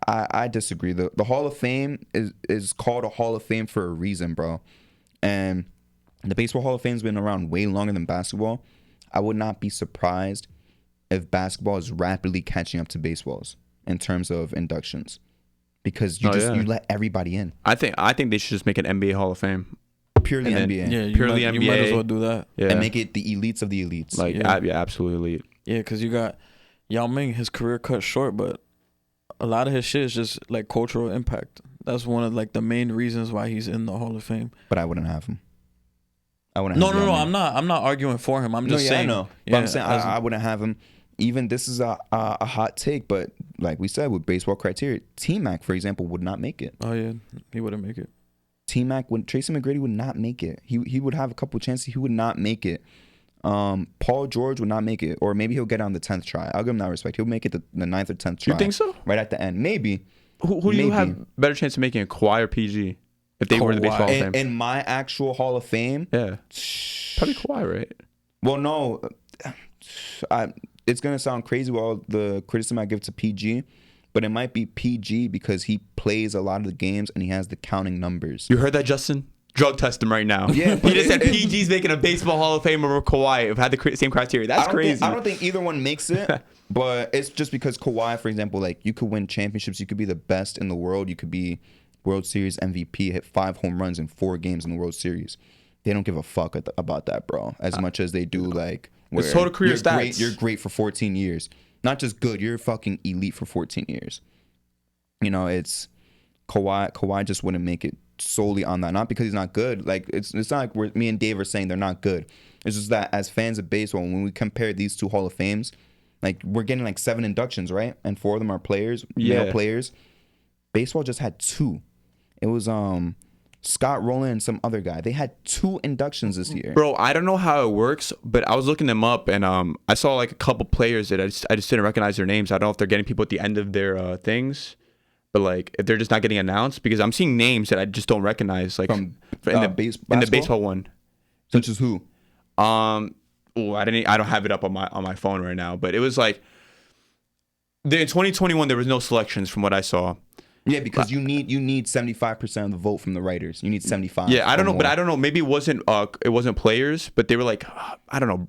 I disagree. The Hall of Fame is called a Hall of Fame for a reason, bro. And the Baseball Hall of Fame's been around way longer than basketball. I would not be surprised if basketball is rapidly catching up to baseball's in terms of inductions, because you you let everybody in. I think they should just make an NBA Hall of Fame. Purely And then- NBA. Yeah, Purely you might as NBA. well do that. Yeah, And make it the elites of the elites. like Yeah. absolutely. Yeah, because you got Yao Ming, his career cut short, but a lot of his shit is just like cultural impact. That's one of like the main reasons why he's in the Hall of Fame. But I wouldn't have him. I wouldn't No, have no, Yao no. Ming. I'm not arguing for him. I'm just saying. I know. But Yeah, I'm saying as- I wouldn't have him. Even this is a hot take, but like we said with baseball criteria, T-Mac, for example, would not make it. Oh yeah, he wouldn't make it. T-Mac, Tracy McGrady would not make it. He would have a couple chances. He would not make it. Paul George would not make it, or maybe he'll get on the 10th try. I'll give him that respect. He'll make it the 9th or 10th try. You think so? Right at the end, maybe. Who do you Maybe. have better chance of making a Kawhi or PG if they were the baseball Hall of Fame? In my actual Hall of Fame, Yeah, probably Kawhi, right? well, no, it's gonna sound crazy with all the criticism I give to PG, but it might be PG because he plays a lot of the games and he has the counting numbers. You heard that, Justin? Drug test him right now. Yeah, he but just said it- PG's making a baseball Hall of Fame over Kawhi. If had the same criteria, that's crazy. I don't think either one makes it, but it's just because Kawhi, for example, like you could win championships, you could be the best in the world, you could be World Series MVP, hit 5 home runs in 4 games in the World Series. They don't give a fuck about that, bro, as much as they do like. It's where total career you're stats. Great, you're great for 14 years, not just good. You're fucking elite for 14 years. You know, it's Kawhi. Kawhi just wouldn't make it solely on that, not because he's not good. Like it's not like me and Dave are saying they're not good. It's just that as fans of baseball, when we compare these two Hall of Fames, like we're getting like 7 inductions, right? And 4 of them are players, male Yeah. players. Baseball just had 2. It was Scott Rowland and some other guy. They had 2 inductions this year. Bro, I don't know how it works, but I was looking them up and I saw like a couple players that I just didn't recognize their names. I don't know if they're getting people at the end of their things, but like if they're just not getting announced, because I'm seeing names that I just don't recognize, like From, in the basketball? baseball one. Such as who? I don't have it up on my phone right now, but it was like in 2021 there was no selections from what I saw. Yeah, because you need 75% of the vote from the writers. You need 75. Yeah, I don't know, or but more. I don't know. Maybe it wasn't players, but they were like I don't know,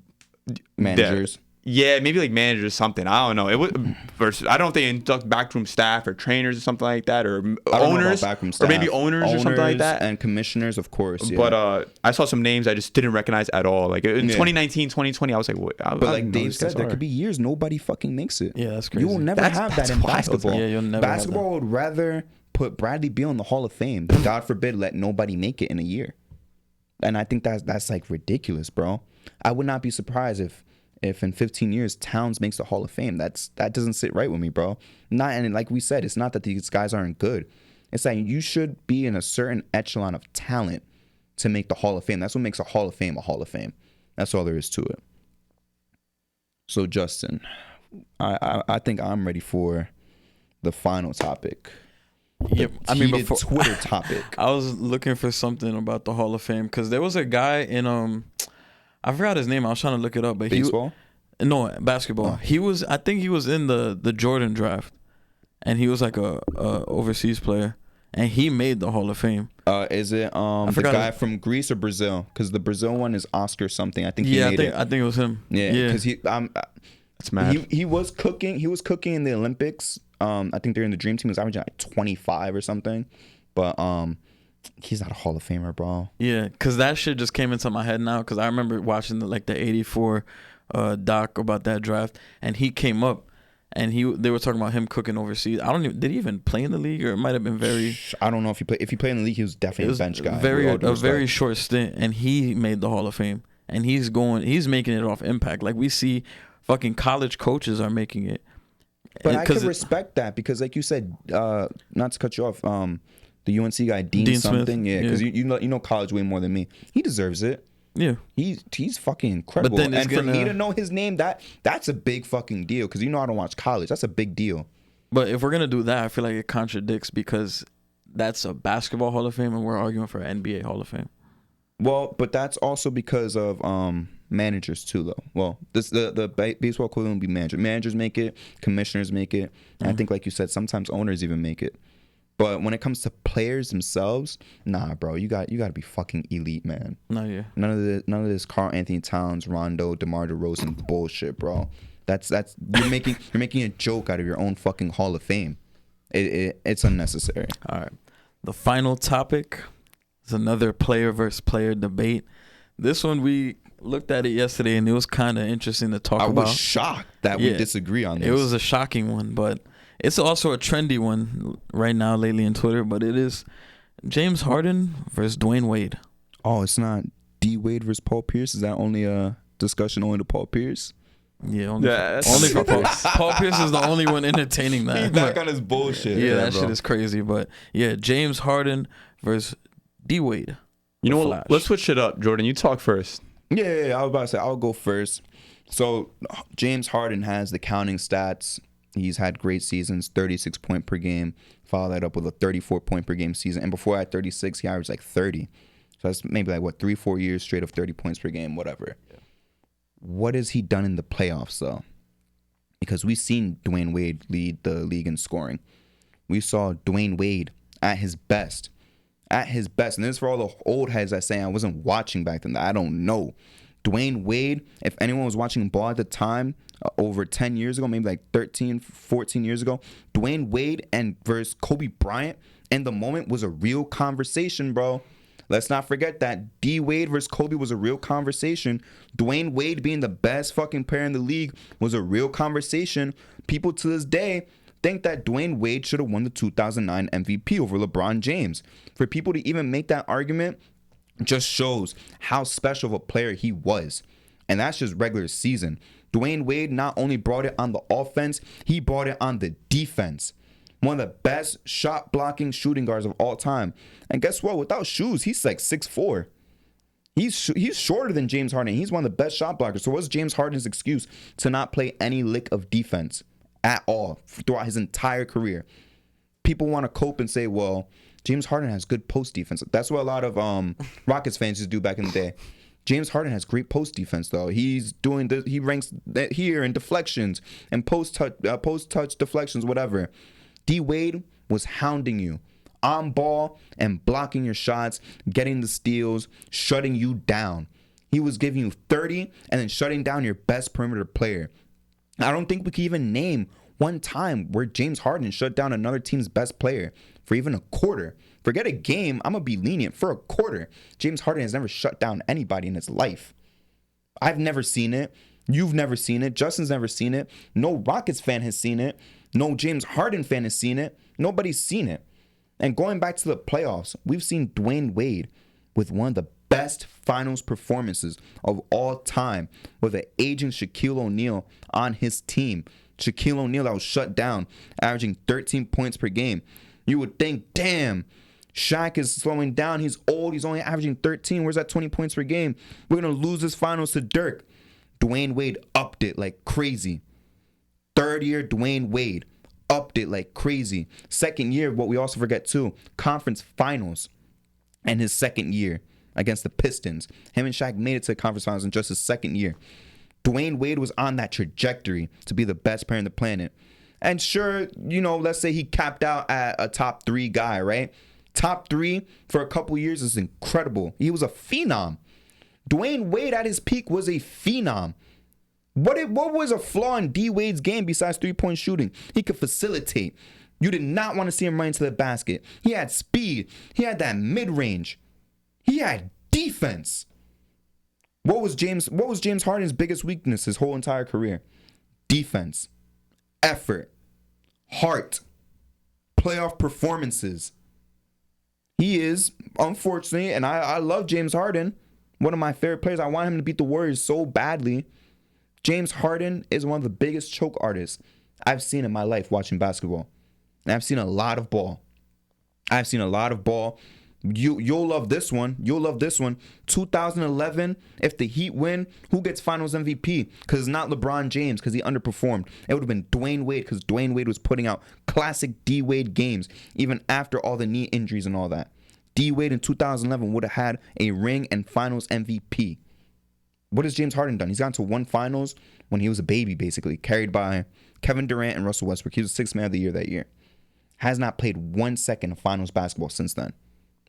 Managers. Yeah, maybe like managers or something. I don't know. It was versus. I don't know if they induct backroom staff or trainers or something like that, or I don't know about owners, backroom or maybe staff. owners or something like that. And commissioners, of course. Yeah. But I saw some names I just didn't recognize at all. Like in Yeah. 2019, 2020, I was like, what? But like Dave said, there could be years nobody fucking makes it. Yeah, that's You will crazy. never That's- have that that's in wild. basketball. Yeah, you'll never have Basketball would rather put Bradley Beal in the Hall of Fame than, God forbid, let nobody make it in a year. And I think that's like ridiculous, bro. I would not be surprised if in 15 years Towns makes the Hall of Fame. That doesn't sit right with me, bro. And like we said, it's not that these guys aren't good. It's that you should be in a certain echelon of talent to make the Hall of Fame. That's what makes a Hall of Fame a Hall of Fame. That's all there is to it. So Justin, I think I'm ready for the final topic. Yep. I mean, Heated before Twitter topic. I was looking for something about the Hall of Fame because there was a guy in I forgot his name. I was trying to look it up, but Baseball? no, basketball. Oh. I think he was in the Jordan draft, and he was like a overseas player, and he made the Hall of Fame. Is it the forgot guy it. from Greece or Brazil? Because the Brazil one is Oscar something. I think he Yeah, made it. I think it was him. Yeah, because That's mad. he was cooking. He was cooking in the Olympics. I think they're in the Dream Team. He was averaging like 25 or something. But he's not a Hall of Famer, bro. Yeah, because that shit just came into my head now. Because I remember watching the 84 doc about that draft, and he came up, and they were talking about him cooking overseas. Did he even play in the league, or it might have been very. I don't know if he played. If he played in the league, he was It definitely was a bench guy. very with all due a very respect. short stint, and he made the Hall of Fame, and he's making it off impact. Like we see, fucking college coaches are making it. But And- I 'cause can it- respect that because, like you said, not to cut you off, the UNC guy Dean Dean Smith, something, yeah, because yeah. you know college way more than me. He deserves it. Yeah, He's fucking incredible. then it's And for me gonna- to know his name, that's a big fucking deal. Because I don't watch college. That's a big deal. but if we're gonna do that, I feel like it contradicts because that's a basketball Hall of Fame, and we're arguing for an NBA Hall of Fame. Well, but that's also because of managers too, though. Well, baseball equivalent would be manager. Managers make it, commissioners make it. And I think, like you said, sometimes owners even make it. But when it comes to players themselves, nah, bro, you got to be fucking elite, man. No, yeah. None of this Karl Anthony Towns, Rondo, DeMar DeRozan bullshit, bro. That's you're making a joke out of your own fucking Hall of Fame. It's unnecessary. All right. The final topic is another player versus player debate. This one we looked at it yesterday, and it was kind of interesting to talk about. I was shocked that we disagree on this. It was a shocking one, but it's also a trendy one right now lately in Twitter. But it is James Harden versus Dwayne Wade. Oh, it's not D Wade versus Paul Pierce? Is that only a discussion only to Paul Pierce? Yeah, only for Paul. Paul Pierce is the only one entertaining that. He's back on his bullshit. Yeah, that shit is crazy. But yeah, James Harden versus D Wade. You know what? Let's switch it up, Jordan. You talk first. Yeah, I was about to say I'll go first. So James Harden has the counting stats. He's had great seasons, 36 point per game. Follow that up with a 34 point per game season. And before that 36, he averaged like 30. So that's maybe like 3-4 years straight of 30 points per game, whatever. Yeah. What has he done in the playoffs though? Because we've seen Dwayne Wade lead the league in scoring. We saw Dwayne Wade at his best. At his best. And this is for all the old heads that say I wasn't watching back then. I don't know. Dwayne Wade, if anyone was watching ball at the time, over 10 years ago, maybe like 13, 14 years ago, Dwayne Wade and versus Kobe Bryant in the moment was a real conversation, bro. Let's not forget that D Wade versus Kobe was a real conversation. Dwayne Wade being the best fucking player in the league was a real conversation. People to this day think that Dwayne Wade should have won the 2009 MVP over LeBron James. For people to even make that argument just shows how special of a player he was. And that's just regular season. Dwayne Wade not only brought it on the offense, he brought it on the defense. One of the best shot blocking shooting guards of all time. And guess what? Without shoes, he's like 6'4". He's shorter than James Harden. He's one of the best shot blockers. So what's James Harden's excuse to not play any lick of defense at all throughout his entire career? People want to cope and say, well, James Harden has good post defense. That's what a lot of Rockets fans used to do back in the day. James Harden has great post defense though. He ranks here in deflections and post touch deflections, whatever. D Wade was hounding you on ball and blocking your shots, getting the steals, shutting you down. He was giving you 30 and then shutting down your best perimeter player. I don't think we can even name one time where James Harden shut down another team's best player for even a quarter. Forget a game, I'm going to be lenient. For a quarter, James Harden has never shut down anybody in his life. I've never seen it. You've never seen it. Justin's never seen it. No Rockets fan has seen it. No James Harden fan has seen it. Nobody's seen it. And going back to the playoffs, we've seen Dwayne Wade with one of the best finals performances of all time with an aging Shaquille O'Neal on his team. Shaquille O'Neal that was shut down, averaging 13 points per game. You would think, damn, Shaq is slowing down. He's old. He's only averaging 13. Where's that 20 points per game? We're going to lose this finals to Dirk. Dwayne Wade upped it like crazy. Third year, Dwayne Wade upped it like crazy. Second year, what we also forget too, conference finals and his second year against the Pistons. Him and Shaq made it to the conference finals in just his second year. Dwayne Wade was on that trajectory to be the best player on the planet. And sure, let's say he capped out at a top 3 guy, right? Top 3 for a couple years is incredible. He was a phenom. Dwayne Wade at his peak was a phenom. What was a flaw in D Wade's game besides 3-point shooting? He could facilitate. You did not want to see him run into the basket. He had speed. He had that mid-range. He had defense. What was James Harden's biggest weakness his whole entire career? Defense, effort, heart, playoff performances. He is, unfortunately, and I love James Harden, one of my favorite players. I want him to beat the Warriors so badly. James Harden is one of the biggest choke artists I've seen in my life watching basketball. And I've seen a lot of ball. You'll love this one. 2011, if the Heat win, who gets Finals MVP? Because it's not LeBron James because he underperformed. It would have been Dwayne Wade because Dwayne Wade was putting out classic D Wade games even after all the knee injuries and all that. D Wade in 2011 would have had a ring and finals MVP. What has James Harden done? He's gotten to one finals when he was a baby, basically, carried by Kevin Durant and Russell Westbrook. He was the 6th man of the year that year. Has not played 1 second of finals basketball since then.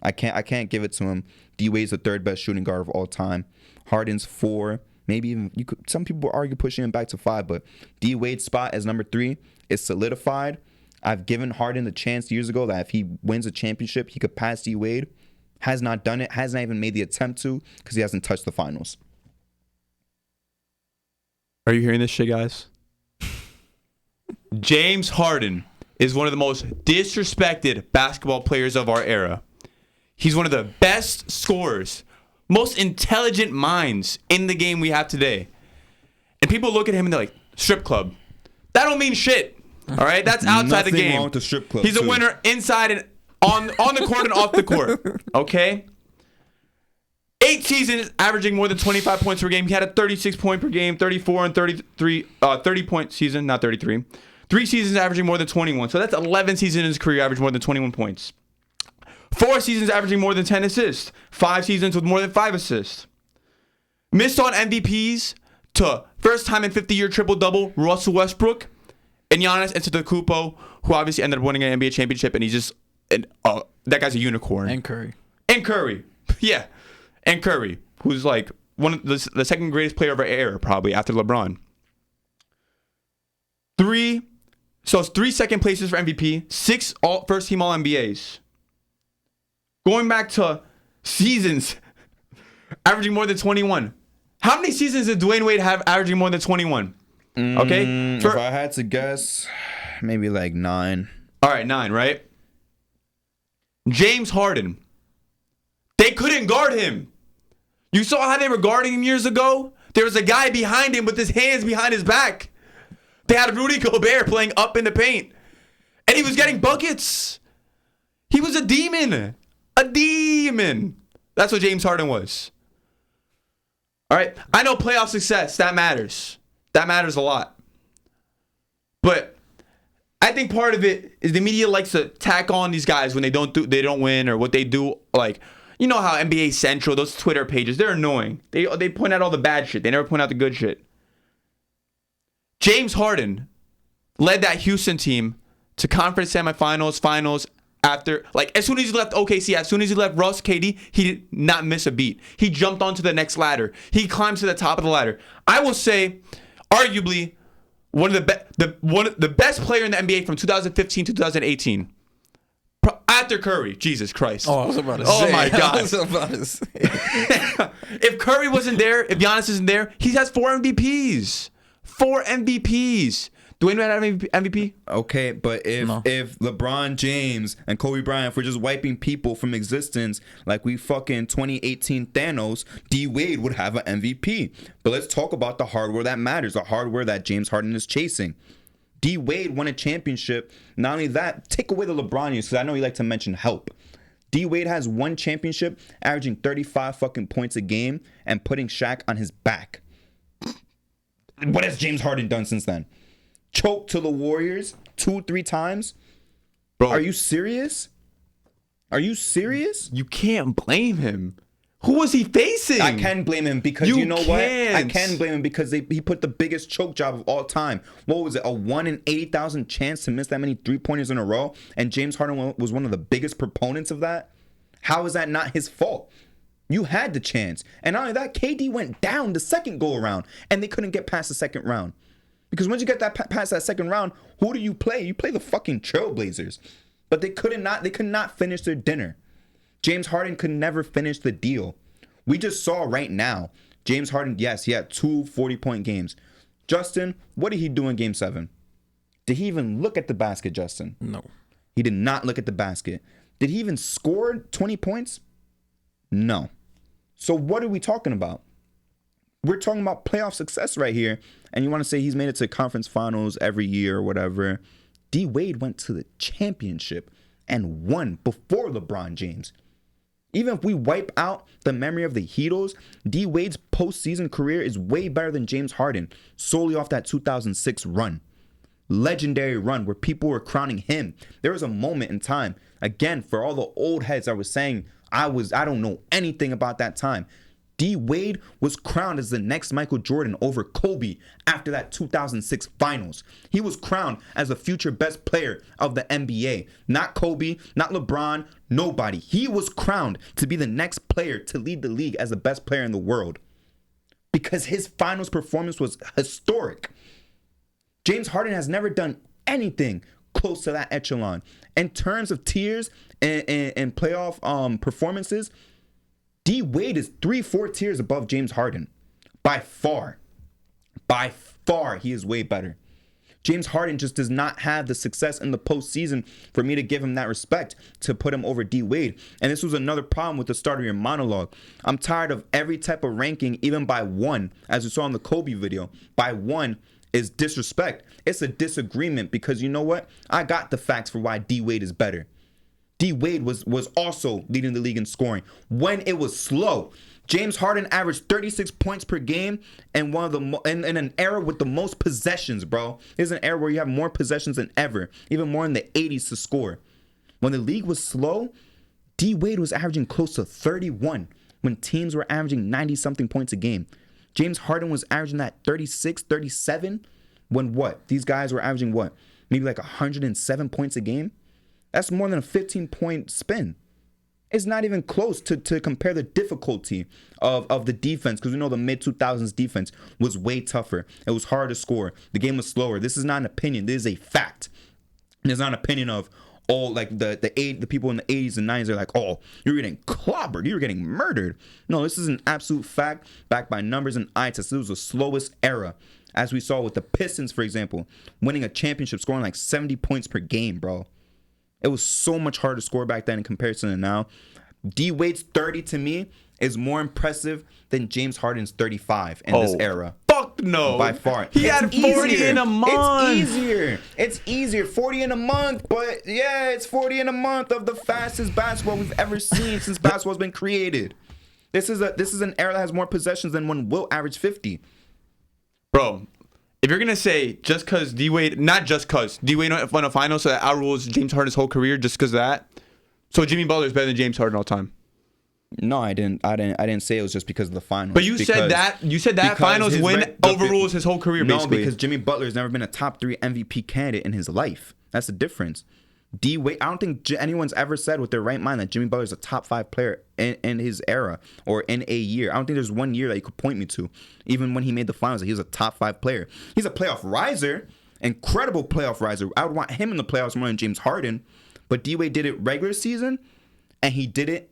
I can't give it to him. D Wade's the 3rd best shooting guard of all time. Harden's 4. Maybe even some people argue pushing him back to 5, but D Wade's spot as number 3 is solidified. I've given Harden the chance years ago that if he wins a championship, he could pass D Wade. Has not done it. Has not even made the attempt to because he hasn't touched the finals. Are you hearing this shit, guys? James Harden is one of the most disrespected basketball players of our era. He's one of the best scorers, most intelligent minds in the game we have today. And people look at him and they're like, strip club. That don't mean shit. All right? That's outside the game. Wrong with the strip club, He's a winner inside and on the court and off the court. Okay? 8 seasons averaging more than 25 points per game. He had a 36 point per game, 34 and 33, 30 point season, not 33. 3 seasons averaging more than 21. So that's 11 seasons in his career averaging more than 21 points. 4 seasons averaging more than 10 assists. 5 seasons with more than 5 assists. Missed on MVPs to first time in 50-year triple-double Russell Westbrook and Giannis Antetokounmpo, who obviously ended up winning an NBA championship, and he's just that guy's a unicorn. And Curry. Yeah. And Curry, who's like one of the second greatest player of our era, probably after LeBron. 3 second places for MVP, 6 first team All NBAs. Going back to seasons, averaging more than 21. How many seasons did Dwayne Wade have averaging more than 21? Okay? If I had to guess, maybe like 9. All right, 9, right? James Harden. They couldn't guard him. You saw how they were guarding him years ago? There was a guy behind him with his hands behind his back. They had Rudy Gobert playing up in the paint. And he was getting buckets. He was a demon. A demon. That's what James Harden was. All right. I know playoff success, that matters. That matters a lot. But I think part of it is the media likes to tack on these guys when they don't win, or what they do. Like, you know how NBA Central, those Twitter pages, they're annoying. They point out all the bad shit. They never point out the good shit. James Harden led that Houston team to conference semifinals, finals. After, like, as soon as he left OKC, as soon as he left Russ, KD, he did not miss a beat. He jumped onto the next ladder. He climbed to the top of the ladder. I will say, arguably, one of the best player in the NBA from 2015 to 2018. After Curry, Jesus Christ. Oh, I was about to say. Oh my God. I was about to say. If Curry wasn't there, if Giannis isn't there, he has 4 MVPs. 4 MVPs. Dwayne Wade have MVP? Okay, but if LeBron James and Kobe Bryant, if we're just wiping people from existence like we fucking 2018 Thanos, D Wade would have an MVP. But let's talk about the hardware that matters, the hardware that James Harden is chasing. D Wade won a championship. Not only that, take away the LeBron years, because I know you like to mention help. D Wade has 1 championship, averaging 35 fucking points a game and putting Shaq on his back. What has James Harden done since then? Choked to the Warriors 2-3 times? Bro, are you serious? Are you serious? You can't blame him. Who was he facing? I can blame him because you know what? I can't. can blame him because he put the biggest choke job of all time. What was it? A 1 in 80,000 chance to miss that many 3-pointers in a row? And James Harden was one of the biggest proponents of that? How is that not his fault? You had the chance. And not only that, KD went down the second go around and they couldn't get past the second round. Because once you get that past that second round, who do you play? You play the fucking Trailblazers. But they could not finish their dinner. James Harden could never finish the deal. We just saw right now, James Harden, yes, he had 2 40-point games. Justin, what did he do in Game 7? Did he even look at the basket, Justin? No. He did not look at the basket. Did he even score 20 points? No. So what are we talking about? We're talking about playoff success right here, and you want to say he's made it to conference finals every year or whatever. D Wade went to the championship and won before LeBron James. Even if we wipe out the memory of the Heatles, D Wade's postseason career is way better than James Harden, solely off that 2006 run. legendary run where people were crowning him. There was a moment in time, again, for all the old heads that were saying I don't know anything about that time. D Wade was crowned as the next Michael Jordan over Kobe after that 2006 finals. He was crowned as the future best player of the NBA. Not Kobe, not LeBron, nobody. He was crowned to be the next player to lead the league as the best player in the world because his finals performance was historic. James Harden has never done anything close to that echelon. In terms of tiers and playoff performances, D Wade is 3-4 tiers above James Harden. By far. By far, he is way better. James Harden just does not have the success in the postseason for me to give him that respect to put him over D Wade. And this was another problem with the start of your monologue. I'm tired of every type of ranking, even by one, as we saw in the Kobe video. By one is disrespect. It's a disagreement because you know what? I got the facts for why D Wade is better. D Wade was also leading the league in scoring when it was slow. James Harden averaged 36 points per game and in an era with the most possessions, bro. There's an era where you have more possessions than ever, even more in the 80s to score. When the league was slow, D Wade was averaging close to 31 when teams were averaging 90-something points a game. James Harden was averaging that 36, 37 when what? These guys were averaging what? Maybe like 107 points a game? That's more than a 15-point spin. It's not even close to compare the difficulty of the defense because we know the mid-2000s defense was way tougher. It was hard to score. The game was slower. This is not an opinion. This is a fact. It's not an opinion of all like the people in the 80s and 90s are like, oh, you're getting clobbered. You're getting murdered. No, this is an absolute fact backed by numbers and eye tests. This was the slowest era. As we saw with the Pistons, for example, winning a championship, scoring like 70 points per game, bro. It was so much harder to score back then in comparison to now. D Wade's 30 to me is more impressive than James Harden's 35 in this era. Fuck no. By far. He had 40 in a month. It's easier. 40 in a month, but yeah, it's 40 in a month of the fastest basketball we've ever seen since basketball's been created. This is an era that has more possessions than when Wilt averaged 50. Bro, if you're going to say just because D Wade, not just because D Wade won a final, so that outrules James Harden's whole career just because of that. So Jimmy Butler is better than James Harden all time. No, I didn't say it was just because of the finals. But you said that finals win overrules his whole career, basically. No, because Jimmy Butler has never been a top 3 MVP candidate in his life. That's the difference. D Wade, I don't think anyone's ever said with their right mind that Jimmy Butler is a top 5 player in his era or in a year. I don't think there's one year that you could point me to, even when he made the finals, that he was a top 5 player. He's a playoff riser, incredible playoff riser. I would want him in the playoffs more than James Harden. But D Wade did it regular season, and he did it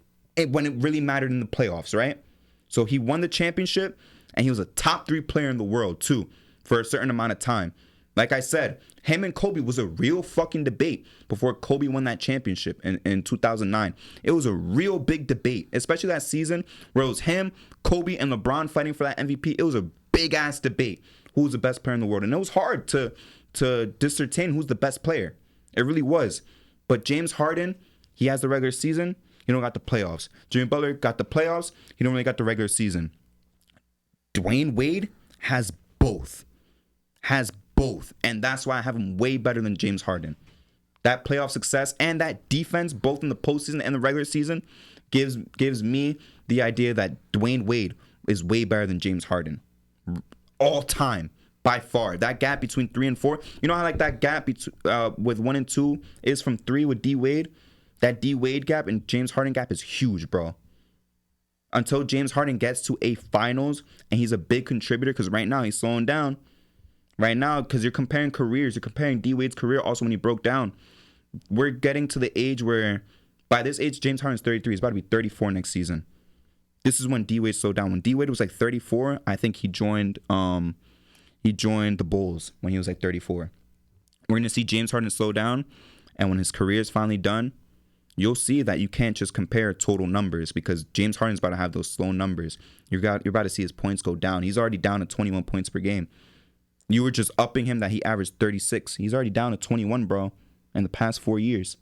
when it really mattered in the playoffs, right? So he won the championship, and he was a top 3 player in the world too for a certain amount of time. Like I said, him and Kobe was a real fucking debate before Kobe won that championship in 2009. It was a real big debate, especially that season where it was him, Kobe, and LeBron fighting for that MVP. It was a big-ass debate. Who was the best player in the world? And it was hard to discern who's the best player. It really was. But James Harden, he has the regular season. He don't got the playoffs. Jimmy Butler got the playoffs. He don't really got the regular season. Dwayne Wade has both. And that's why I have him way better than James Harden. That playoff success and that defense, both in the postseason and the regular season, gives me the idea that Dwayne Wade is way better than James Harden. All time, by far. That gap between 3 and 4, you know how like that gap with 1 and 2 is from 3 with D Wade? That D Wade gap and James Harden gap is huge, bro. Until James Harden gets to a finals and he's a big contributor, because right now he's slowing down. Right now, because you're comparing careers, you're comparing D Wade's career also when he broke down. We're getting to the age where, by this age, James Harden's 33. He's about to be 34 next season. This is when D Wade slowed down. When D Wade was like 34, I think he joined the Bulls when he was like 34. We're gonna see James Harden slow down, and when his career is finally done, you'll see that you can't just compare total numbers, because James Harden's about to have those slow numbers. You're about to see his points go down. He's already down to 21 points per game. You were just upping him that he averaged 36. He's already down to 21, bro, in the past 4 years.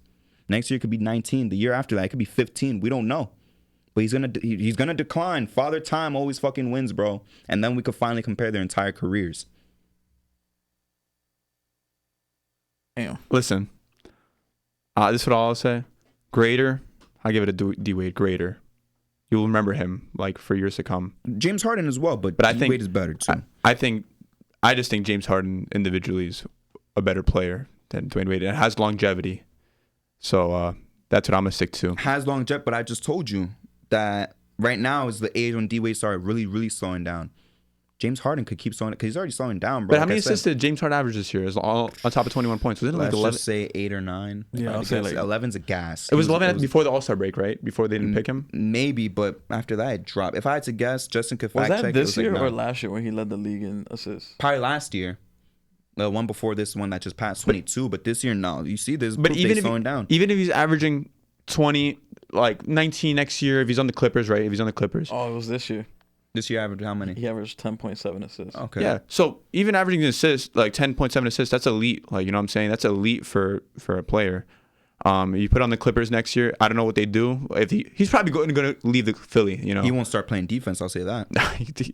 Next year it could be 19. The year after that, it could be 15. We don't know. But he's gonna decline. Father Time always fucking wins, bro. And then we could finally compare their entire careers. Damn. Listen, this is what I'll say. Grader, I give it a D Wade grader. You'll remember him like for years to come. James Harden as well, but I think D-Wade is better too. I just think James Harden individually is a better player than Dwayne Wade and has longevity. So that's what I'm gonna stick to. Has longevity, but I just told you that right now is the age when D-Wade started really, really slowing down. James Harden could keep slowing because he's already slowing down, bro. But how many assists did James Harden average this year? Is all on top of 21 points? Was it like Let's 11? just say 8 or 9. Yeah, I'll say like 11's a gas. It was 11 before the All-Star break, right? Before they didn't pick him. Maybe, but after that it dropped. If I had to guess, Justin could was fact that check. this year like or 9. last year when he led the league in assists? Probably last year. The one before this one that just passed 22, but this year no. You see this, But even if slowing down. even if he's averaging 20, like 19 next year, if he's on the Clippers, right? If he's on the Clippers. Oh, it was this year. This year averaged how many? He averaged 10.7 assists. Okay. Yeah. So even averaging assists, like 10.7 assists, that's elite. Like, you know what I'm saying? That's elite for a player. You put on the Clippers next year, I don't know what they do. If he's probably going to leave the Philly, you know. He won't start playing defense, I'll say that.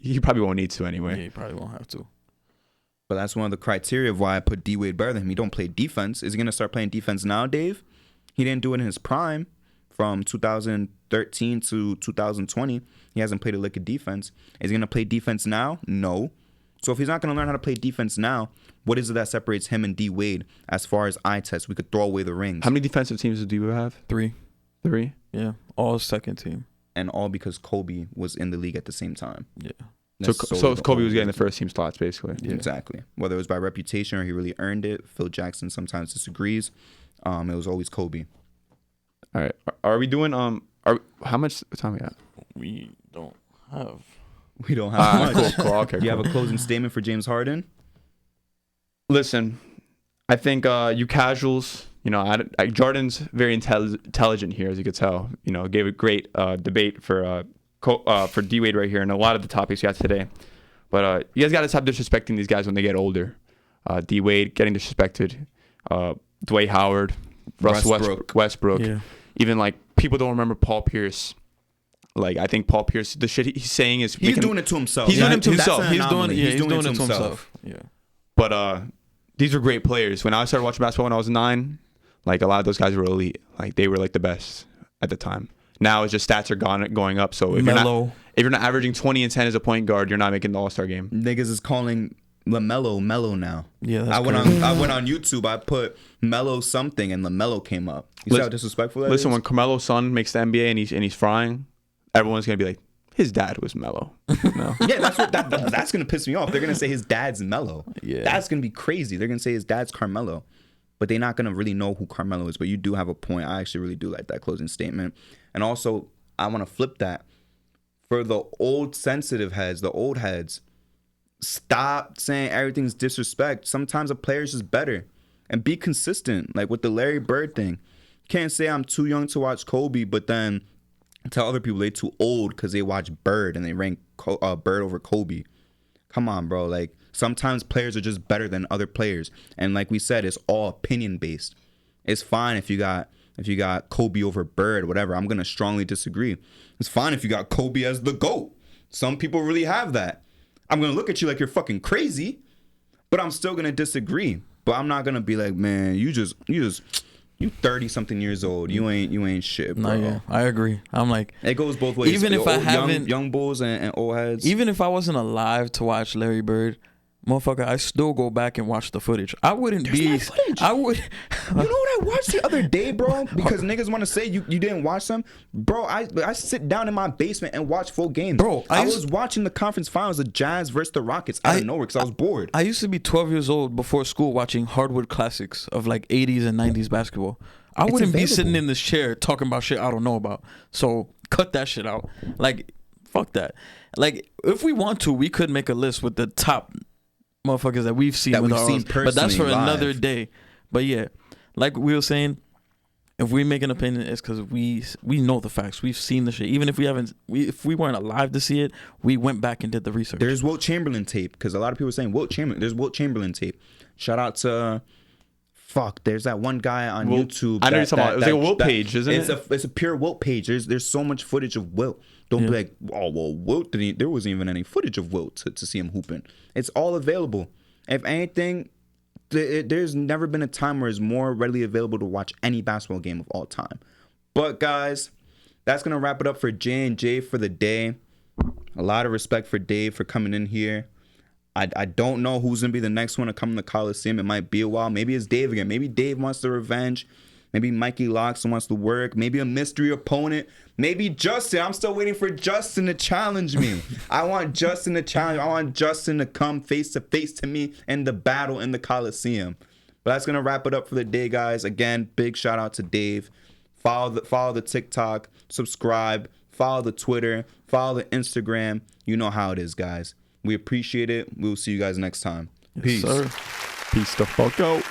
He probably won't need to anyway. Yeah, he probably won't have to. But that's one of the criteria of why I put D-Wade better than him. He don't play defense. Is he going to start playing defense now, Dave? He didn't do it in his prime from 2013 to 2020. He hasn't played a lick of defense. Is he going to play defense now? No. So if he's not going to learn how to play defense now, what is it that separates him and D-Wade as far as eye test? We could throw away the rings. How many defensive teams do you have? 3. 3? Yeah. All second team. And all because Kobe was in the league at the same time. Yeah. So That's solely the Kobe was only getting the reason. first team slots, basically. Yeah. Exactly. Whether it was by reputation or he really earned it. Phil Jackson sometimes disagrees. It was always Kobe. All right. Are we doing how much time we got? We don't have. We don't have much. Cool. Okay, You have cool. a closing statement for James Harden? Listen, I think you casuals, you know, Jordan's very intelligent here, as you could tell. You know, gave a great debate for D-Wade right here and a lot of the topics we had today. But you guys got to stop disrespecting these guys when they get older. D-Wade getting disrespected. Dwight Howard, Westbrook. Yeah. Even like people don't remember Paul Pierce. Like I think Paul Pierce, the shit he's saying is He's doing it to himself. He's doing it to That's himself. an He's doing anomaly. it to himself. Yeah. But these were great players. When I started watching basketball when I was 9, like a lot of those guys were elite. Like they were like the best at the time. Now it's just stats are going up. So if you're not averaging 20 and 10 as a point guard, you're not making the All-Star game. Niggas is calling LaMelo Melo now. Yeah, that's I went on YouTube. I put Melo something and LaMelo came up. You see how disrespectful that Listen, is? when Carmelo's son makes the NBA and he's frying, everyone's gonna be like, his dad was Melo. No. Yeah, that's gonna piss me off. They're gonna say his dad's Melo. Yeah. That's gonna be crazy. They're gonna say his dad's Carmelo, but they're not gonna really know who Carmelo is. But you do have a point. I actually really do like that closing statement. And also, I want to flip that for the old sensitive heads, the old heads. Stop saying everything's disrespect. Sometimes a player's just better, and be consistent. Like with the Larry Bird thing, can't say I'm too young to watch Kobe, but then tell other people they're too old because they watch Bird and they rank Bird over Kobe. Come on, bro. Like sometimes players are just better than other players, and like we said, it's all opinion based. It's fine if you got Kobe over Bird, whatever. I'm gonna strongly disagree. It's fine if you got Kobe as the GOAT. Some people really have that. I'm gonna look at you like you're fucking crazy, but I'm still gonna disagree. But I'm not gonna be like, man, you 30 something years old. You ain't shit, bro. No, yeah, I agree. I'm like, It goes both ways. Even if I haven't- young bulls and old heads. even if I wasn't alive to watch Larry Bird, motherfucker, I still go back and watch the footage. I wouldn't be. no footage. I would. You know what I watched the other day, bro? Because niggas want to say you didn't watch them. Bro, I sit down in my basement and watch full games. Bro, I was watching the conference finals of Jazz versus the Rockets out of nowhere because I was bored. I used to be 12 years old before school watching hardwood classics of like 80s and 90s basketball. I wouldn't be sitting in this chair talking about shit I don't know about. So cut that shit out. Like, fuck that. Like, if we want to, we could make a list with the top motherfuckers that we've seen with our own. But that's for personally another live. day. But yeah, like we were saying, if we make an opinion, it's because we know the facts. We've seen the shit. Even if if we weren't alive to see it, we went back and did the research. There's Wilt Chamberlain tape because a lot of people are saying Wilt Chamberlain. There's Wilt Chamberlain tape. Shout out to there's that one guy on YouTube. I know you're talking about. It was like a Wilt page, isn't it? It's a pure Wilt page. There's so much footage of Wilt. Don't be like, oh well, Wilt didn't. There wasn't even any footage of Wilt to see him hooping. It's all available. If anything, there's never been a time where it's more readily available to watch any basketball game of all time. But guys, that's gonna wrap it up for J&J for the day. A lot of respect for Dave for coming in here. I don't know who's gonna be the next one to come in the Coliseum. It might be a while. Maybe it's Dave again. Maybe Dave wants the revenge. Maybe Mikey Loxton wants to work. Maybe a mystery opponent. Maybe Justin. I'm still waiting for Justin to challenge me. I want Justin to challenge. I want Justin to come face to face to me in the battle in the Coliseum. But that's gonna wrap it up for the day, guys. Again, big shout out to Dave. Follow the TikTok. Subscribe. Follow the Twitter. Follow the Instagram. You know how it is, guys. We appreciate it. We'll see you guys next time. Peace. Yes, sir. Peace the fuck out.